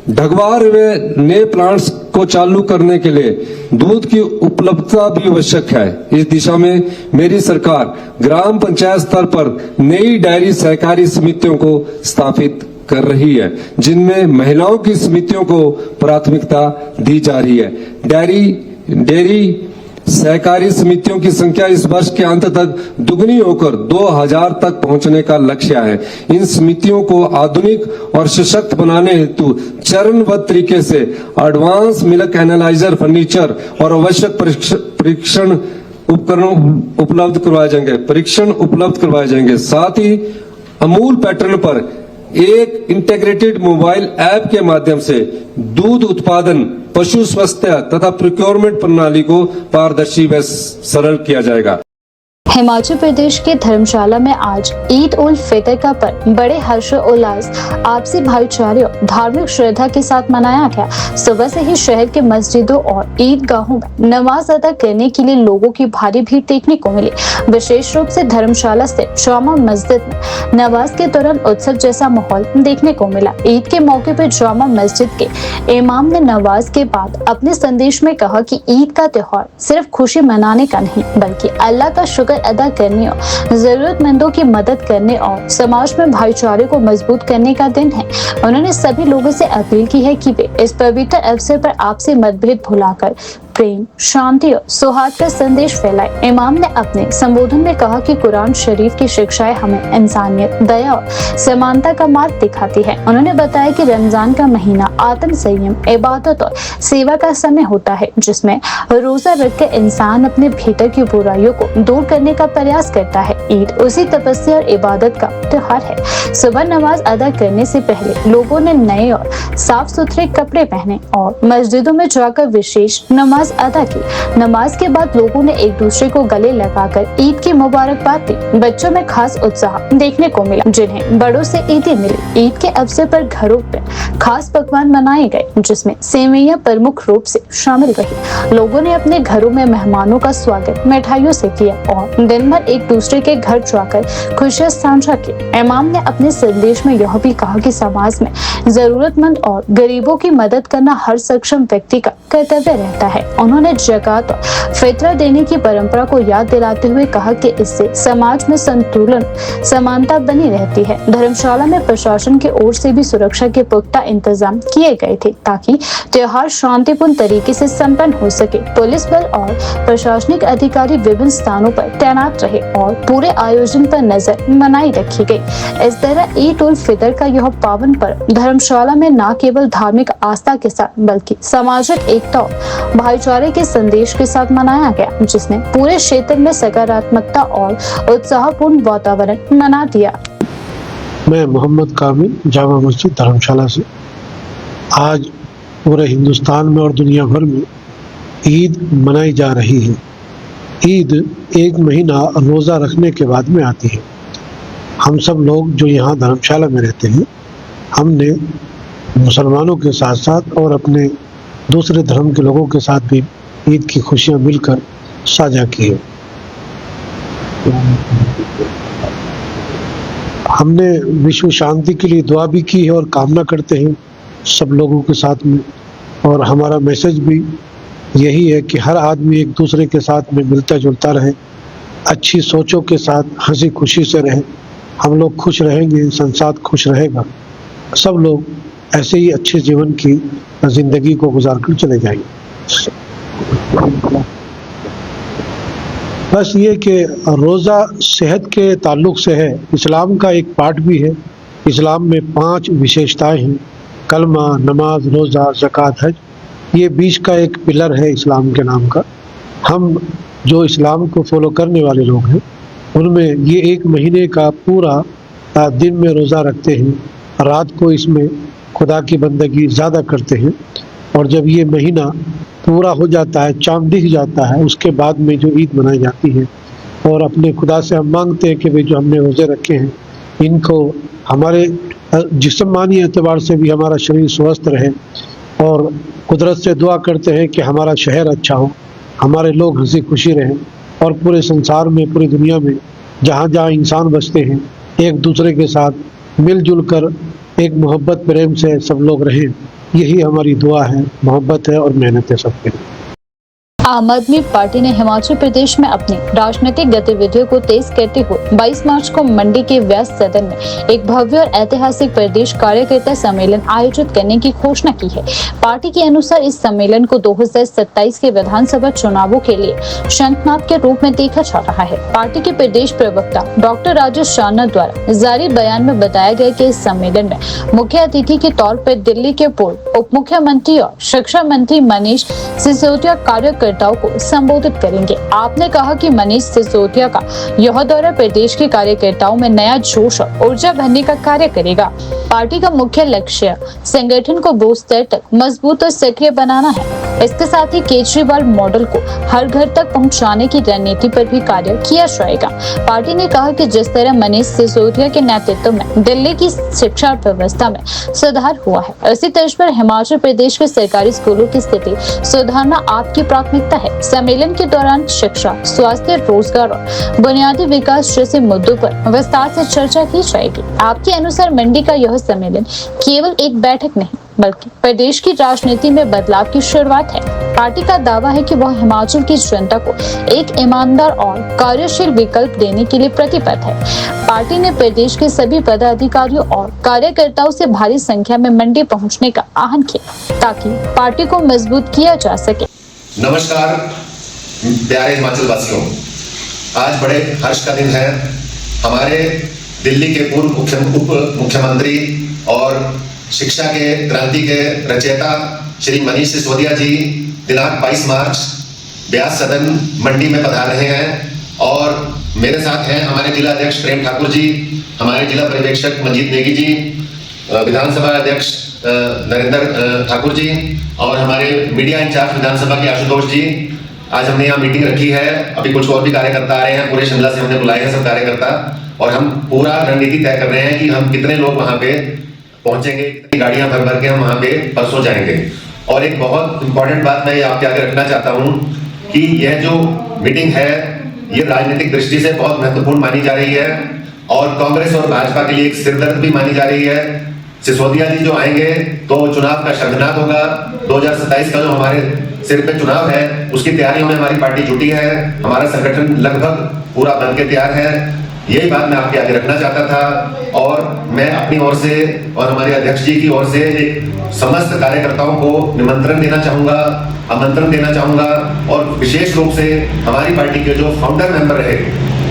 ढगवार में नए प्लांट्स को चालू करने के लिए दूध की उपलब्धता भी आवश्यक है। इस दिशा में मेरी सरकार ग्राम पंचायत स्तर पर नई डेयरी सहकारी समितियों को स्थापित कर रही है, जिनमें महिलाओं की समितियों को प्राथमिकता दी जा रही है। डेयरी सहकारी समितियों की संख्या इस वर्ष के अंत तक दुगनी होकर 2000 तक पहुंचने का लक्ष्य है। इन समितियों को आधुनिक और सशक्त बनाने हेतु चरणबद्ध तरीके से एडवांस मिल्क एनालाइजर फर्नीचर और आवश्यक परीक्षण उपकरण उपलब्ध करवाए जाएंगे, परीक्षण उपलब्ध करवाए जाएंगे। साथ ही अमूल पैटर्न पर एक इंटीग्रेटेड मोबाइल ऐप के माध्यम से दूध उत्पादन, पशु स्वास्थ्य तथा प्रोक्योरमेंट प्रणाली को पारदर्शी व सरल किया जाएगा। हिमाचल प्रदेश के धर्मशाला में आज ईद उल फितर का पर्व बड़े हर्षोल्लास, आपसी भाईचारे और धार्मिक श्रद्धा के साथ मनाया गया। सुबह से ही शहर के मस्जिदों और ईदगाहों में नमाज अदा करने के लिए लोगों की भारी भीड़ देखने को मिली। विशेष रूप से धर्मशाला स्थित जामा मस्जिद में नमाज के दौरान उत्सव जैसा माहौल देखने को मिला। ईद के मौके पर जामा मस्जिद के इमाम ने नमाज के बाद अपने संदेश में कहा कि ईद का त्योहार सिर्फ खुशी मनाने का नहीं, बल्कि अल्लाह का शुक्र अदा करने और जरूरतमंदों की मदद करने और समाज में भाईचारे को मजबूत करने का दिन है। उन्होंने सभी लोगों से अपील की है कि वे इस पवित्र अवसर पर आपसी मतभेद भुलाकर प्रेम, शांति और सौहार्द का संदेश फैलाए। इमाम ने अपने संबोधन में कहा कि कुरान शरीफ की शिक्षाएं हमें इंसानियत, दया और समानता का मार्ग दिखाती है। उन्होंने बताया कि रमजान का महीना आत्म संयम, इबादत और सेवा का समय होता है, जिसमें रोजा रखकर इंसान अपने भीतर की बुराइयों को दूर करने का प्रयास करता है। ईद उसी तपस्या और इबादत का त्योहार है। सुबह नमाज अदा करने से पहले लोगों ने नए और साफ सुथरे कपड़े पहने और मस्जिदों में जाकर विशेष नमाज अदा की। नमाज के बाद लोगों ने एक दूसरे को गले लगाकर ईद की मुबारकबाद दी। बच्चों में खास उत्साह देखने को मिला, जिन्हें बड़ों से ईदी मिली। ईद के अवसर पर घरों पर खास पकवान बनाए गए, जिसमें सेवइयां प्रमुख रूप से शामिल रही। लोगों ने अपने घरों में मेहमानों का स्वागत मिठाइयों से किया और दिन भर एक दूसरे के घर जाकर खुशियां साझा की। इमाम ने अपने संदेश में यह भी कहा कि समाज में जरूरतमंद और गरीबों की मदद करना हर सक्षम व्यक्ति का कर्तव्य रहता है। उन्होंने ज़कात और फितरा देने की परंपरा को याद दिलाते हुए कहा कि इससे समाज में संतुलन, समानता बनी रहती है। धर्मशाला में प्रशासन की ओर से भी सुरक्षा के पुख्ता इंतजाम किए गए थे, ताकि त्योहार शांतिपूर्ण तरीके से संपन्न हो सके। पुलिस बल और प्रशासनिक अधिकारी विभिन्न स्थानों पर तैनात रहे और पूरे आयोजन पर नजर बनाई रखी गई। इस तरह ईद उल फितर का यह पावन पर्व धर्मशाला में न केवल धार्मिक आस्था के साथ, बल्कि सामाजिक एकता और भाईचारे के संदेश के साथ मनाया गया, जिसने पूरे क्षेत्र में सकारात्मकता और उत्साहपूर्ण वातावरण बना दिया। मैं मोहम्मद कामिल, जामा मस्जिद धर्मशाला से। आज पूरे हिंदुस्तान में और दुनिया भर में ईद मनाई जा रही है। ईद एक महीना रोज़ा रखने के बाद में आती है। हम सब लोग जो यहाँ धर्मशाला में रहते हैं, हमने मुसलमानों के साथ साथ और अपने दूसरे धर्म के लोगों के साथ भी ईद की खुशियाँ मिलकर साझा की है। हमने विश्व शांति के लिए दुआ भी की है और कामना करते हैं सब लोगों के साथ में। और हमारा मैसेज भी यही है कि हर आदमी एक दूसरे के साथ में मिलता जुलता रहे, अच्छी सोचों के साथ हंसी खुशी से रहे। हम लोग खुश रहेंगे, संसार खुश रहेगा। सब लोग ऐसे ही अच्छे जीवन की जिंदगी को गुजार कर चले जाएंगे। बस ये कि रोज़ा सेहत के ताल्लुक़ से है, इस्लाम का एक पार्ट भी है। इस्लाम में 5 विशेषताएं हैं: कलमा, नमाज, रोज़ा, ज़कात, हज। ये बीच का एक पिलर है इस्लाम के नाम का। हम जो इस्लाम को फॉलो करने वाले लोग हैं, उनमें ये एक महीने का पूरा दिन में रोज़ा रखते हैं, रात को इसमें खुदा की बंदगी ज़्यादा करते हैं। और जब ये महीना पूरा हो जाता है, चाँद दिख जाता है, उसके बाद में जो ईद मनाई जाती है और अपने खुदा से हम मांगते हैं कि भाई जो हमने रोज़े रखे हैं, इनको हमारे जिस्मानी एतबार से भी हमारा शरीर स्वस्थ रहे। और कुदरत से दुआ करते हैं कि हमारा शहर अच्छा हो, हमारे लोग हंसी खुशी रहें और पूरे संसार में, पूरी दुनिया में जहाँ जहाँ इंसान बसते हैं, एक दूसरे के साथ मिलजुल कर एक मोहब्बत प्रेम से सब लोग रहें। यही हमारी दुआ है, मोहब्बत है और मेहनत है सबके लिए। आम आदमी पार्टी ने हिमाचल प्रदेश में अपनी राजनीतिक गतिविधियों को तेज करते हुए 22 मार्च को मंडी के व्यास सदन में एक भव्य और ऐतिहासिक प्रदेश कार्यकर्ता सम्मेलन आयोजित करने की घोषणा की है। पार्टी के अनुसार इस सम्मेलन को 2027 के विधानसभा चुनावों के लिए शंखनाद के रूप में देखा जा रहा है। पार्टी के प्रदेश प्रवक्ता डॉक्टर राजेश शाना द्वारा जारी बयान में बताया गया कि इस सम्मेलन में मुख्य अतिथि के तौर पर दिल्ली के पूर्व उप मुख्यमंत्री और शिक्षा मंत्री मनीष सिसोदिया कार्यकर्ता कार्यकर्ताओं को संबोधित करेंगे। आपने कहा कि मनीष सिसोदिया का यह दौरा प्रदेश के कार्यकर्ताओं में नया जोश और ऊर्जा भरने का कार्य करेगा। पार्टी का मुख्य लक्ष्य संगठन को बूथ स्तर तक मजबूत और सक्रिय बनाना है। इसके साथ ही केजरीवाल मॉडल को हर घर तक पहुंचाने की रणनीति पर भी कार्य किया जाएगा। पार्टी ने कहा कि जिस तरह मनीष सिसोदिया के नेतृत्व में दिल्ली की शिक्षा व्यवस्था में सुधार हुआ है, उसी तर्ज पर हिमाचल प्रदेश के सरकारी स्कूलों की स्थिति सुधारना आपकी प्राथमिकता है। सम्मेलन के दौरान शिक्षा, स्वास्थ्य, रोजगार और बुनियादी विकास जैसे मुद्दों पर विस्तार से चर्चा की जाएगी। आपके अनुसार मंडी का यह सम्मेलन केवल एक बैठक नहीं बल्कि प्रदेश की राजनीति में बदलाव की शुरुआत है। पार्टी का दावा है कि वह हिमाचल की जनता को एक ईमानदार और कार्यशील विकल्प देने के लिए प्रतिबद्ध है। पार्टी ने प्रदेश के सभी पदाधिकारियों और कार्यकर्ताओं से भारी संख्या में मंडी पहुंचने का आह्वान किया ताकि पार्टी को मजबूत किया जा सके। नमस्कार प्यारे हिमाचल वासियों, आज बड़े हर्ष का दिन है। हमारे दिल्ली के पूर्व उप मुख्यमंत्री और शिक्षा के क्रांति के रचयिता श्री मनीष सिसोदिया जी दिनांक 22 मार्च ब्यास सदन मंडी में पधार रहे हैं और मेरे साथ हैं हमारे जिला अध्यक्ष प्रेम ठाकुर जी, हमारे जिला पर्यवेक्षक मंजीत नेगी जी, विधानसभा अध्यक्ष नरेंद्र ठाकुर जी और हमारे मीडिया इंचार्ज विधानसभा के आशुतोष जी। आज हमने यहाँ मीटिंग रखी है। अभी कुछ और भी कार्यकर्ता आ रहे हैं, पूरे शिमला से हमने बुलाए हैं सब कार्यकर्ता, और हम पूरा रणनीति तय कर रहे हैं कि हम कितने लोग वहां पे पहुंचेंगे, कितनी गाड़ियां भर भर के हम वहां पे परसों जाएंगे। और एक बहुत इंपॉर्टेंट बात मैं आपके आगे रखना चाहता हूं कि यह जो मीटिंग है ये राजनीतिक दृष्टि से बहुत महत्वपूर्ण मानी जा रही है और कांग्रेस और भाजपा के लिए एक सिरदर्द भी मानी जा रही है। सिसोदिया जी जो आएंगे तो चुनाव का शंखनाद होगा। 2027 का जो हमारे सिर पे चुनाव है उसकी तैयारियों में हमारी पार्टी जुटी है। हमारा संगठन लगभग पूरा बन के तैयार है। यही बात मैं आपके आगे रखना चाहता था और मैं अपनी ओर से और हमारे अध्यक्ष जी की ओर से समस्त कार्यकर्ताओं को निमंत्रण देना चाहूंगा, आमंत्रण देना चाहूंगा और विशेष रूप से हमारी पार्टी के जो फाउंडर मेंबर रहे,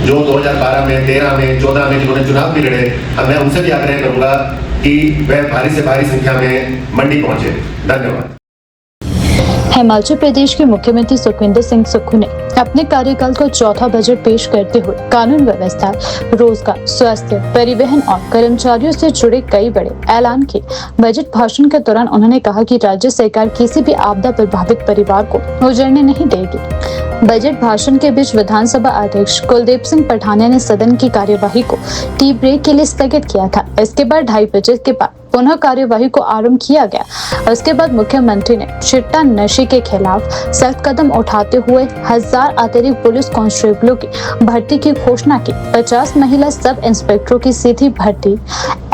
जो 2012 में, 13 में, 14 में जिन्होंने चुनाव भी लड़े, मैं उनसे भी आग्रह करूंगा कि वह भारी से भारी संख्या में मंडी पहुंचे। धन्यवाद। हिमाचल प्रदेश के मुख्यमंत्री सुखविंदर सिंह सुक्खू ने अपने कार्यकाल का चौथा बजट पेश करते हुए कानून व्यवस्था, रोजगार, स्वास्थ्य, परिवहन और कर्मचारियों से जुड़े कई बड़े ऐलान किए। बजट भाषण के दौरान उन्होंने कहा कि राज्य सरकार किसी भी आपदा प्रभावित परिवार को उजड़ने नहीं देगी। बजट भाषण के बीच विधानसभा अध्यक्ष कुलदीप सिंह पठानिया ने सदन की कार्यवाही को टी ब्रेक के लिए स्थगित किया था। इसके बाद 2:30 बजे के बाद पुनः कार्यवाही को आरंभ किया गया। उसके बाद मुख्यमंत्री ने चिट्टा नशे के खिलाफ सख्त कदम उठाते हुए 1000 अतिरिक्त पुलिस कांस्टेबलों की भर्ती की घोषणा की। 50 महिला सब इंस्पेक्टरों की सीधी भर्ती,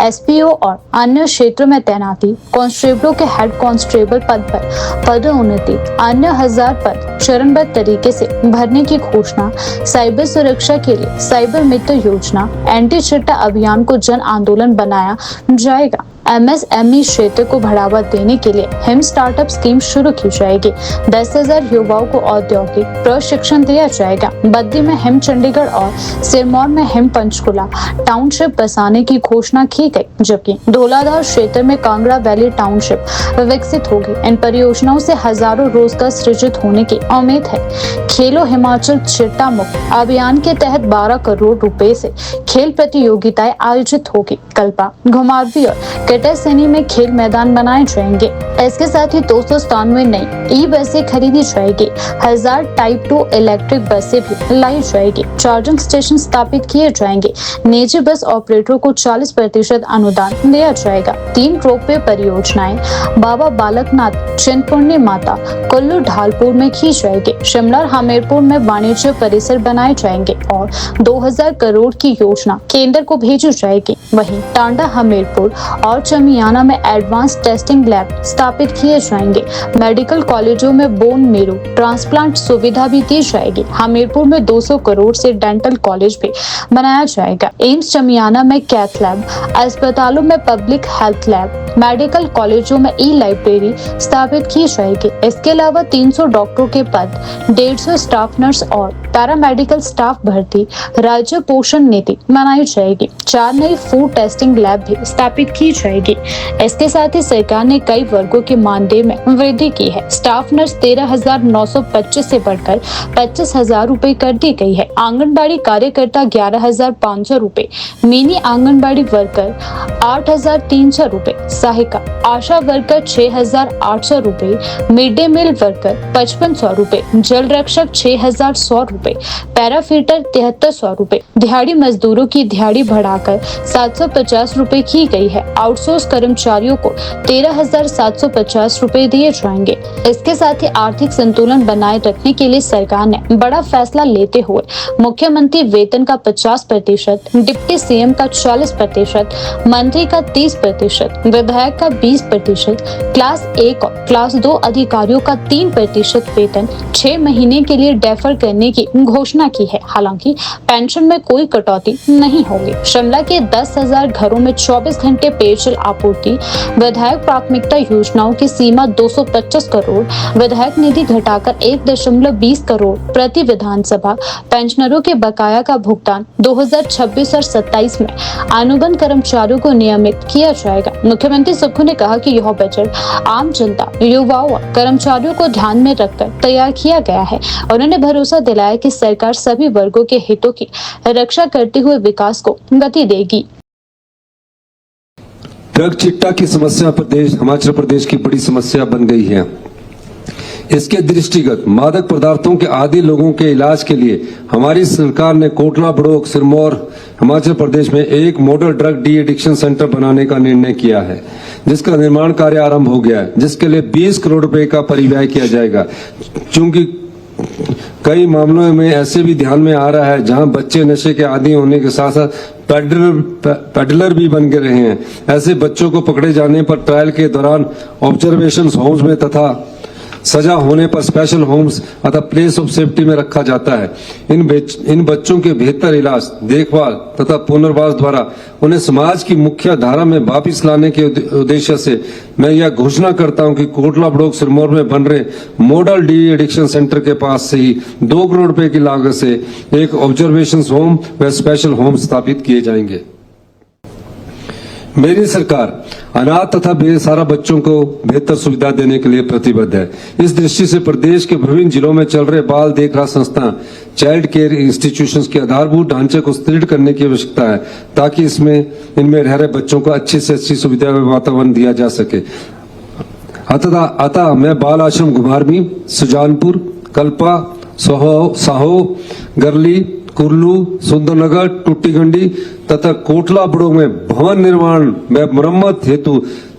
एसपीओ और अन्य क्षेत्रों में तैनाती, कांस्टेबलों के हेड कांस्टेबल पद पर पदोन्नति, अन्य 1000 पद चरणबद्ध तरीके से भरने की घोषणा, साइबर सुरक्षा के लिए साइबर मित्र योजना, एंटी चिट्टा अभियान को जन आंदोलन बनाया जाएगा। MSME क्षेत्र को बढ़ावा देने के लिए हिम स्टार्टअप स्कीम शुरू की जाएगी। 10,000 युवाओं को औद्योगिक प्रशिक्षण दिया जाएगा। बद्दी में हिम चंडीगढ़ और सिरमौर में हिम पंचकुला टाउनशिप बसाने की घोषणा की गई, जबकि धौलाधार क्षेत्र में कांगड़ा वैली टाउनशिप विकसित होगी। इन परियोजनाओं से हजारों रोजगार सृजित होने की उम्मीद है। खेलो हिमाचल चिट्टा मुक्त अभियान के तहत 12 करोड़ रुपए से खेल प्रतियोगिताएं आयोजित होगी। कल्पा, घुमारवीं और कटरसैनी में खेल मैदान बनाए जाएंगे। इसके साथ ही 297 नई ई बसें खरीदी जाएगी। 1000 टाइप 2 इलेक्ट्रिक बसें भी लाई जाएगी। चार्जिंग स्टेशन स्थापित किए जाएंगे। निजी बस ऑपरेटरों को 40% अनुदान दिया जाएगा। 3 रोपवे परियोजनाएं बाबा बालकनाथ, चिंतपूर्णी माता, कुल्लू ढालपुर में की जाएगी। शिमला और हमीरपुर में वाणिज्य परिसर बनाए जाएंगे और 2000 करोड़ की योजना केंद्र को भेजी जाएगी। वहीं टांडा, हमीरपुर और चमियाना में एडवांस टेस्टिंग लैब स्थापित किए जाएंगे। मेडिकल कॉलेजों में बोन मेरो ट्रांसप्लांट सुविधा भी दी जाएगी। हमीरपुर में 200 करोड़ से डेंटल कॉलेज भी बनाया जाएगा। एम्स चमियाना में कैथ लैब, अस्पतालों में पब्लिक हेल्थ लैब, मेडिकल कॉलेजों में ई लाइब्रेरी स्थापित की जाएगी। इसके अलावा 300 डॉक्टरों के पद, 150 स्टाफ नर्स और पैरा मेडिकल स्टाफ भर्ती, राज्य पोषण नीति बनाई जाएगी। 4 नई फूड टेस्टिंग लैब भी स्थापित की जाएगी। इसके साथ ही सरकार ने कई वर्गों के मानदेय में वृद्धि की है। स्टाफ नर्स 13,925 से बढ़कर 25,000 रुपए कर दी गई है। आंगनबाड़ी कार्यकर्ता 11,500 रुपए, मिनी आंगनबाड़ी वर्कर 8,300 रुपए, सहायिका आशा वर्कर 6,800 रुपए, मिड डे मील वर्कर 5,500 रुपए, जल रक्षक 6,100 रुपए, पैराफिटर 7,300 रुपए। दिहाड़ी मजदूरों की दिहाड़ी बढ़ाकर 750 रुपए की गई है। आउटसोर्स कर्मचारियों को 13,750 रुपए दिए जाएंगे। इसके साथ ही आर्थिक संतुलन बनाए रखने के लिए सरकार ने बड़ा फैसला लेते हुए मुख्यमंत्री वेतन का 50%, डिप्टी सीएम का 40%, मंत्री का 30%, विधायक का 20%, क्लास 1 और क्लास 2 अधिकारियों का 3% वेतन 6 महीने के लिए डेफर करने की घोषणा की है। हालांकि पेंशन में कोई कटौती नहीं होगी। शिमला के 10,000 घरों में 24 घंटे पेयजल आपूर्ति, विधायक प्राथमिकता योजनाओं की सीमा 225 करोड़, विधायक निधि घटाकर 1.20 करोड़ प्रति विधानसभा, पेंशनरों के बकाया का भुगतान 2026 और 27 में अनुबंध कर्मचारियों को नियमित किया जाएगा। मुख्यमंत्री सुक्खू ने कहा कि यह बजट आम जनता, युवाओं और कर्मचारियों को ध्यान में रखकर तैयार किया गया है। उन्होंने भरोसा दिलाया कि सरकार सभी वर्गों के हितों की रक्षा करते हुए विकास को गति देगी। ड्रग चिट्टा की समस्या हिमाचल प्रदेश की बड़ी समस्या बन गई है। इसके दृष्टिगत मादक पदार्थों के आदी लोगों के इलाज के लिए हमारी सरकार ने कोटला बड़ोग, सिरमौर, हिमाचल प्रदेश में एक model drug de addiction centre बनाने का निर्णय किया है, जिसका निर्माण कार्य आरंभ हो गया है, जिसके लिए 20 करोड़ रुपए का परिव्यय किया जाएगा। चूंकि कई मामलों में ऐसे भी ध्यान में आ रहा है जहां बच्चे नशे के आदी होने के साथ साथ पेडलर भी बन गए रहे हैं। ऐसे बच्चों को पकड़े जाने पर ट्रायल के दौरान ऑब्जर्वेशन होम्स में तथा सजा होने पर स्पेशल होम्स अथवा प्लेस ऑफ सेफ्टी में रखा जाता है। इन बच्चों के बेहतर इलाज, देखभाल तथा पुनर्वास द्वारा उन्हें समाज की मुख्य धारा में वापिस लाने के उद्देश्य से मैं यह घोषणा करता हूं कि कोटला बड़ोग, सिरमौर में बन रहे मॉडल डी एडिक्शन सेंटर के पास से ही 2 करोड़ रुपए की लागत से एक ऑब्जर्वेशन होम व स्पेशल होम स्थापित किए जाएंगे। मेरी सरकार अनाथ तथा बेसहारा बच्चों को बेहतर सुविधा देने के लिए प्रतिबद्ध है। इस दृष्टि से प्रदेश के विभिन्न जिलों में चल रहे बाल देखभाल संस्था, चाइल्ड केयर इंस्टीट्यूशंस के आधारभूत ढांचे को सुदृढ़ करने की आवश्यकता है, ताकि इनमें रह रहे बच्चों को अच्छी से अच्छी सुविधा व वातावरण दिया जा सके। अतः मैं बाल आश्रम घुमारवी, सुजानपुर, कल्पा, साहो, गरली, कुर्लू, सुंदरनगर, टुट्टीगंडी तथा कोटला बड़ोग में भवन निर्माण व मरम्मत हेतु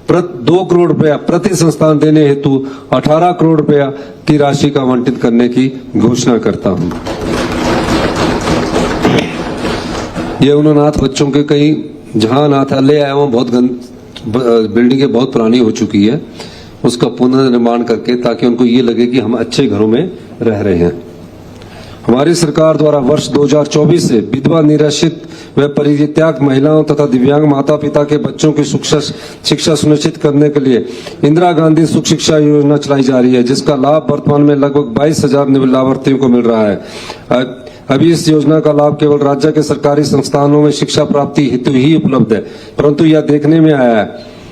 2 करोड़ रुपया प्रति संस्थान देने हेतु 18 करोड़ रुपया की राशि का आवंटित करने की घोषणा करता हूं। ये उन अनाथ बच्चों के कई जहां अनाथालय है वहां बिल्डिंगें बहुत पुरानी हो चुकी है, उसका पुनर्निर्माण करके ताकि उनको ये लगे कि हम अच्छे घरों में रह रहे हैं। हमारी सरकार द्वारा वर्ष 2024 से विधवा, निराश्रित व परित्याग महिलाओं तथा दिव्यांग माता पिता के बच्चों की शिक्षा सुनिश्चित करने के लिए इंदिरा गांधी सुख शिक्षा योजना चलाई जा रही है, जिसका लाभ वर्तमान में लगभग 22,000 लाभार्थियों को मिल रहा है। अभी इस योजना का लाभ केवल राज्य के सरकारी संस्थानों में शिक्षा प्राप्ति हेतु ही उपलब्ध है, परंतु यह देखने में आया है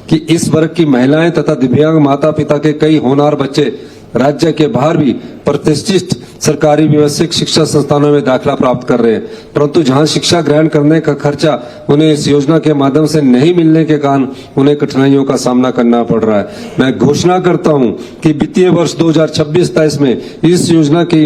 कि इस वर्ग की महिलाएं तथा दिव्यांग माता पिता के कई होनहार बच्चे राज्य के बाहर भी प्रतिष्ठित सरकारी व्यवसायिक शिक्षा संस्थानों में दाखिला प्राप्त कर रहे हैं, परंतु जहां शिक्षा ग्रहण करने का खर्चा उन्हें इस योजना के माध्यम से नहीं मिलने के कारण उन्हें कठिनाइयों का सामना करना पड़ रहा है। मैं घोषणा करता हूं कि वित्तीय वर्ष 2026-27 में इस योजना की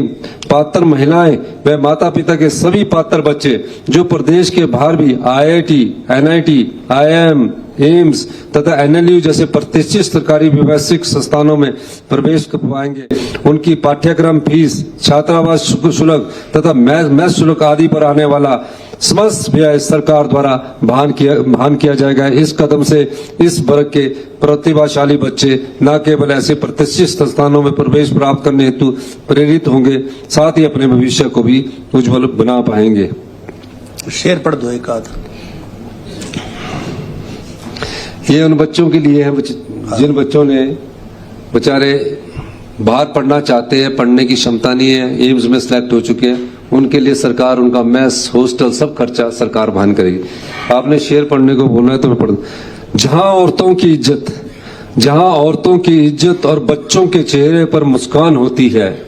पात्र महिलाएं व माता पिता के सभी पात्र बच्चे जो प्रदेश के बाहर भी IIT, NIT, IIM, एम्स तथा NLU जैसे प्रतिष्ठित सरकारी व्यवसायिक संस्थानों में प्रवेश कर पाएंगे, उनकी पाठ्यक्रम फीस, छात्रावास शुल्क तथा मेस शुल्क आदि पर आने वाला समस्त व्यय सरकार द्वारा वहन किया जाएगा। इस कदम से इस वर्ग के प्रतिभाशाली बच्चे न केवल ऐसे प्रतिष्ठित संस्थानों में प्रवेश प्राप्त करने हेतु प्रेरित होंगे, साथ ही अपने भविष्य को भी उज्जवल बना पाएंगे। शेर पढ़ दो एक आध। ये उन बच्चों के लिए है जिन बच्चों ने बेचारे बाहर पढ़ना चाहते हैं, पढ़ने की क्षमता नहीं है, एम्स में सिलेक्ट हो चुके हैं, उनके लिए सरकार उनका मेस, हॉस्टल सब खर्चा सरकार वहन करेगी। आपने शेर पढ़ने को बोला है तो मैं पढ़, जहां औरतों की इज्जत और बच्चों के चेहरे पर मुस्कान होती है,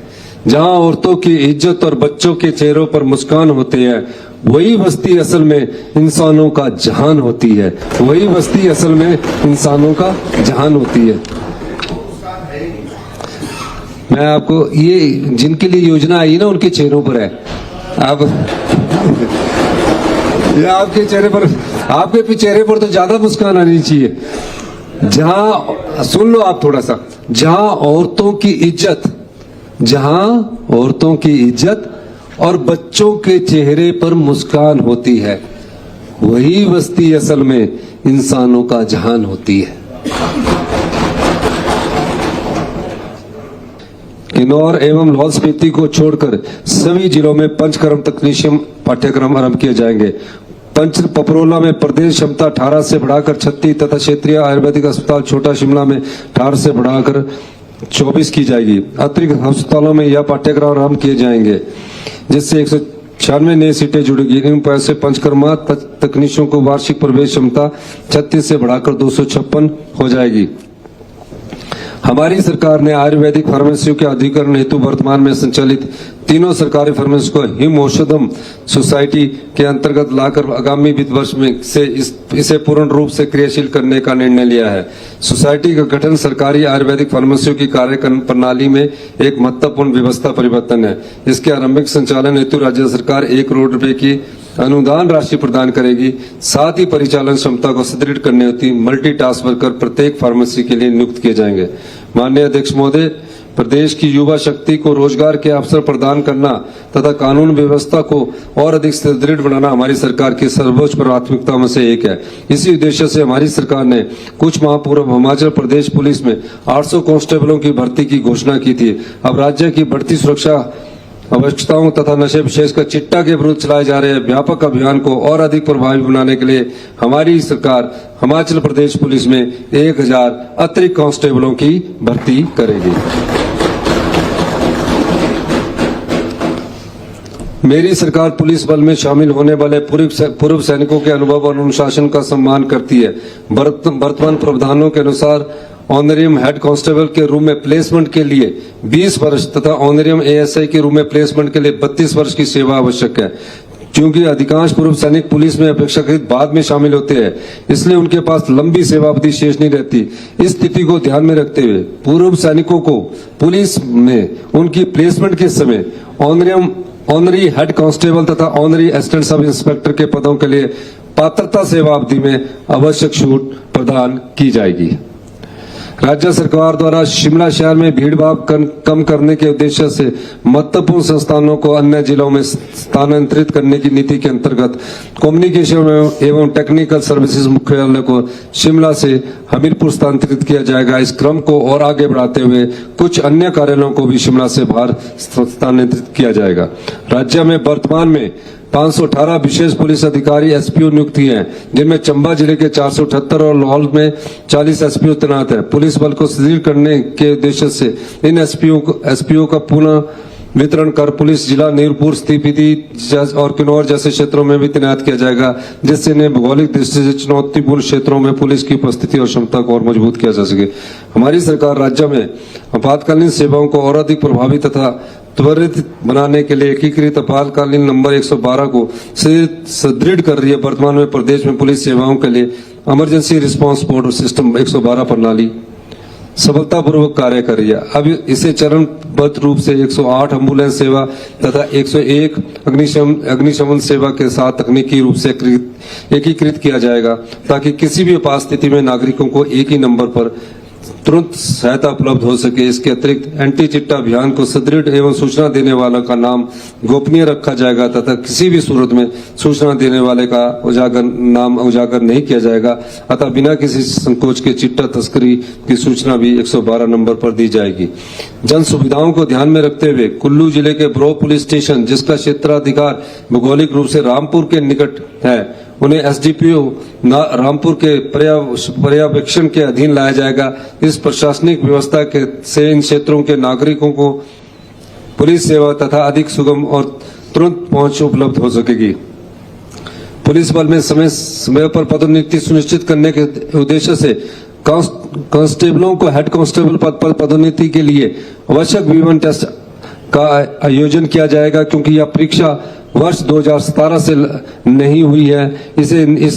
जहां औरतों की इज्जत और बच्चों के चेहरों पर मुस्कान होते हैं, वही बस्ती असल में इंसानों का जहान होती है। वही बस्ती असल में इंसानों का जहान होती है। मैं आपको ये जिनके लिए योजना आई ना उनके चेहरों पर है। आप ये आपके चेहरे पर, आपके चेहरे पर तो ज्यादा मुस्कान आनी चाहिए। जहां, सुन लो आप थोड़ा सा, जहां औरतों की इज्जत और बच्चों के चेहरे पर मुस्कान होती है, वही बस्ती असल में इंसानों का जहान होती है। किन्नौर एवं लाहौल स्पीति को छोड़कर सभी जिलों में पंचकर्म तकनीशियन पाठ्यक्रम आरंभ किए जाएंगे। पपरोला में प्रदेश क्षमता 18 से बढ़ाकर 36 तथा क्षेत्रीय आयुर्वेदिक अस्पताल छोटा शिमला में 18 से बढ़ाकर 24 की जाएगी। अतिरिक्त अस्पतालों में यह पाठ्यक्रम आरंभ किए जाएंगे, जिससे 196 नई सीटें जुड़ेगी। इन पैसे पंचकर्मा तकनीशियों को वार्षिक प्रवेश क्षमता 36 से बढ़ाकर 256 हो जाएगी। हमारी सरकार ने आयुर्वेदिक फार्मेसियों के अधिग्रहण हेतु वर्तमान में संचालित तीनों सरकारी फार्मेसी को हिम औषधम सोसाइटी के अंतर्गत लाकर आगामी वित्त वर्ष में से इसे पूर्ण रूप से क्रियाशील करने का निर्णय लिया है। सोसाइटी का गठन सरकारी आयुर्वेदिक फार्मेसियों की कार्य प्रणाली में एक महत्वपूर्ण व्यवस्था परिवर्तन है। इसके आरंभिक संचालन हेतु राज्य सरकार 1 करोड़ रुपए की अनुदान राशि प्रदान करेगी। साथ ही परिचालन क्षमता को सुदृढ़ करने हेतु मल्टीटास्क वर्कर प्रत्येक फार्मेसी के लिए नियुक्त किए जाएंगे। माननीय अध्यक्ष महोदय, प्रदेश की युवा शक्ति को रोजगार के अवसर प्रदान करना तथा कानून व्यवस्था को और अधिक सुदृढ़ बनाना हमारी सरकार की सर्वोच्च प्राथमिकता में से एक है। इसी उद्देश्य से हमारी सरकार ने कुछ माह पूर्व हिमाचल प्रदेश पुलिस में 800 कांस्टेबलों की भर्ती की घोषणा की थी। अब राज्य की बढ़ती सुरक्षा आवश्यकताओं तथा नशे विशेषकर चिट्टा के विरुद्ध चलाए जा रहे व्यापक अभियान को और अधिक प्रभावी बनाने के लिए हमारी सरकार हिमाचल प्रदेश पुलिस में 1000 अतिरिक्त कांस्टेबलों की भर्ती करेगी। मेरी सरकार पुलिस बल में शामिल होने वाले पूर्व सैनिकों के अनुभव और अनुशासन का सम्मान करती है। वर्तमान प्रावधानों के अनुसार ऑनरेरियम हेड कांस्टेबल के रूप में प्लेसमेंट के लिए 20 वर्ष तथा ऑनरेरियम एएसआई के रूप में प्लेसमेंट के लिए 32 वर्ष की सेवा आवश्यक है। क्योंकि अधिकांश पूर्व सैनिक पुलिस में अपेक्षाकृत बाद में शामिल होते हैं, इसलिए उनके पास लंबी सेवा अवधि शेष नहीं रहती। इस स्थिति को ध्यान में रखते हुए पूर्व सैनिकों को पुलिस में उनकी प्लेसमेंट के समय ऑनरी हेड कांस्टेबल तथा ऑनरी असिस्टेंट सब इंस्पेक्टर के पदों के लिए पात्रता सेवा अवधि में आवश्यक छूट प्रदान की जाएगी। राज्य सरकार द्वारा शिमला शहर में भीड़ भाड़ कम करने के उद्देश्य से महत्वपूर्ण संस्थानों को अन्य जिलों में स्थानांतरित करने की नीति के अंतर्गत कम्युनिकेशन एवं टेक्निकल सर्विसेज मुख्यालय को शिमला से हमीरपुर स्थानांतरित किया जाएगा। इस क्रम को और आगे बढ़ाते हुए कुछ अन्य कार्यालयों को भी शिमला से बाहर स्थानांतरित किया जाएगा। राज्य में वर्तमान में 518 विशेष पुलिस अधिकारी एसपीओ नियुक्त हैं, जिनमें चंबा जिले के 478 और लाहौल में 40 एसपीओ तैनात हैं। पुलिस बल को सुदृढ़ करने के उद्देश्य से इन एसपीओ का पुनः वितरण कर पुलिस जिला नीरपुर, स्पीति और किन्नौर जैसे क्षेत्रों में भी तैनात किया जाएगा, जिससे इन्हें भौगोलिक दृष्टि से चुनौतीपूर्ण क्षेत्रों में पुलिस की उपस्थिति और क्षमता को और मजबूत किया जा सके। हमारी सरकार राज्य में आपातकालीन सेवाओं को और अधिक प्रभावी तथा त्वरित बनाने के लिए एकीकृत आपातकालीन नंबर 112 को सुदृढ़ कर रही है। वर्तमान में प्रदेश में पुलिस सेवाओं के लिए इमरजेंसी रिस्पांस सपोर्ट सिस्टम 112 प्रणाली सफलतापूर्वक कार्य कर रही है। अब इसे चरणबद्ध रूप से 108 एम्बुलेंस सेवा तथा 101 अग्निशमन सेवा के साथ तकनीकी रूप से एकीकृत किया जाएगा, ताकि किसी भी आपात स्थिति में नागरिकों को एक ही नंबर पर तुरंत सहायता उपलब्ध हो सके। इसके अतिरिक्त एंटी चिट्टा अभियान को सुदृढ़ एवं सूचना देने वालों का नाम गोपनीय रखा जाएगा तथा किसी भी सूरत में सूचना देने वाले का नाम उजागर नहीं किया जाएगा, अतः बिना किसी संकोच के चिट्टा तस्करी की सूचना भी 112 नंबर पर दी जाएगी। जन सुविधाओं को ध्यान में रखते हुए कुल्लू जिले के ब्रो पुलिस स्टेशन, जिसका क्षेत्राधिकार भौगोलिक रूप से रामपुर के निकट है, उन्हें एसडीपीओ रामपुर के पर्यवेक्षण के अधीन लाया जाएगा। इस प्रशासनिक व्यवस्था से इन क्षेत्रों के नागरिकों को पुलिस सेवा तथा अधिक सुगम और तुरंत पहुंच उपलब्ध हो सकेगी। पुलिस बल में समय समय पर पदोन्नति सुनिश्चित करने के उद्देश्य से कांस्टेबलों को हेड कांस्टेबल पद पर पदोन्नति के लिए आवश्यक V1 टेस्ट का आयोजन किया जाएगा, क्योंकि यह परीक्षा वर्ष 2017 से नहीं हुई है। इस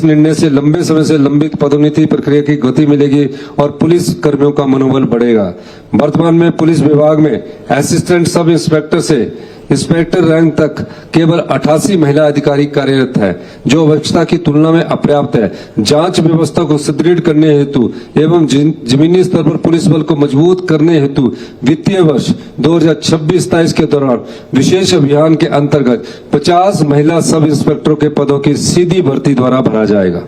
निर्णय से लंबे समय से लंबित पदोन्नति प्रक्रिया की गति मिलेगी और पुलिस कर्मियों का मनोबल बढ़ेगा। वर्तमान में पुलिस विभाग में असिस्टेंट सब इंस्पेक्टर से इंस्पेक्टर रैंक तक केवल 88 महिला अधिकारी कार्यरत है, जो आवश्यकता की तुलना में अपर्याप्त है। जांच व्यवस्था को सुदृढ़ करने हेतु एवं जमीनी स्तर पर पुलिस बल को मजबूत करने हेतु वित्तीय वर्ष 2026-27 के दौरान विशेष अभियान के अंतर्गत 50 महिला सब इंस्पेक्टरों के पदों की सीधी भर्ती द्वारा भरा जाएगा।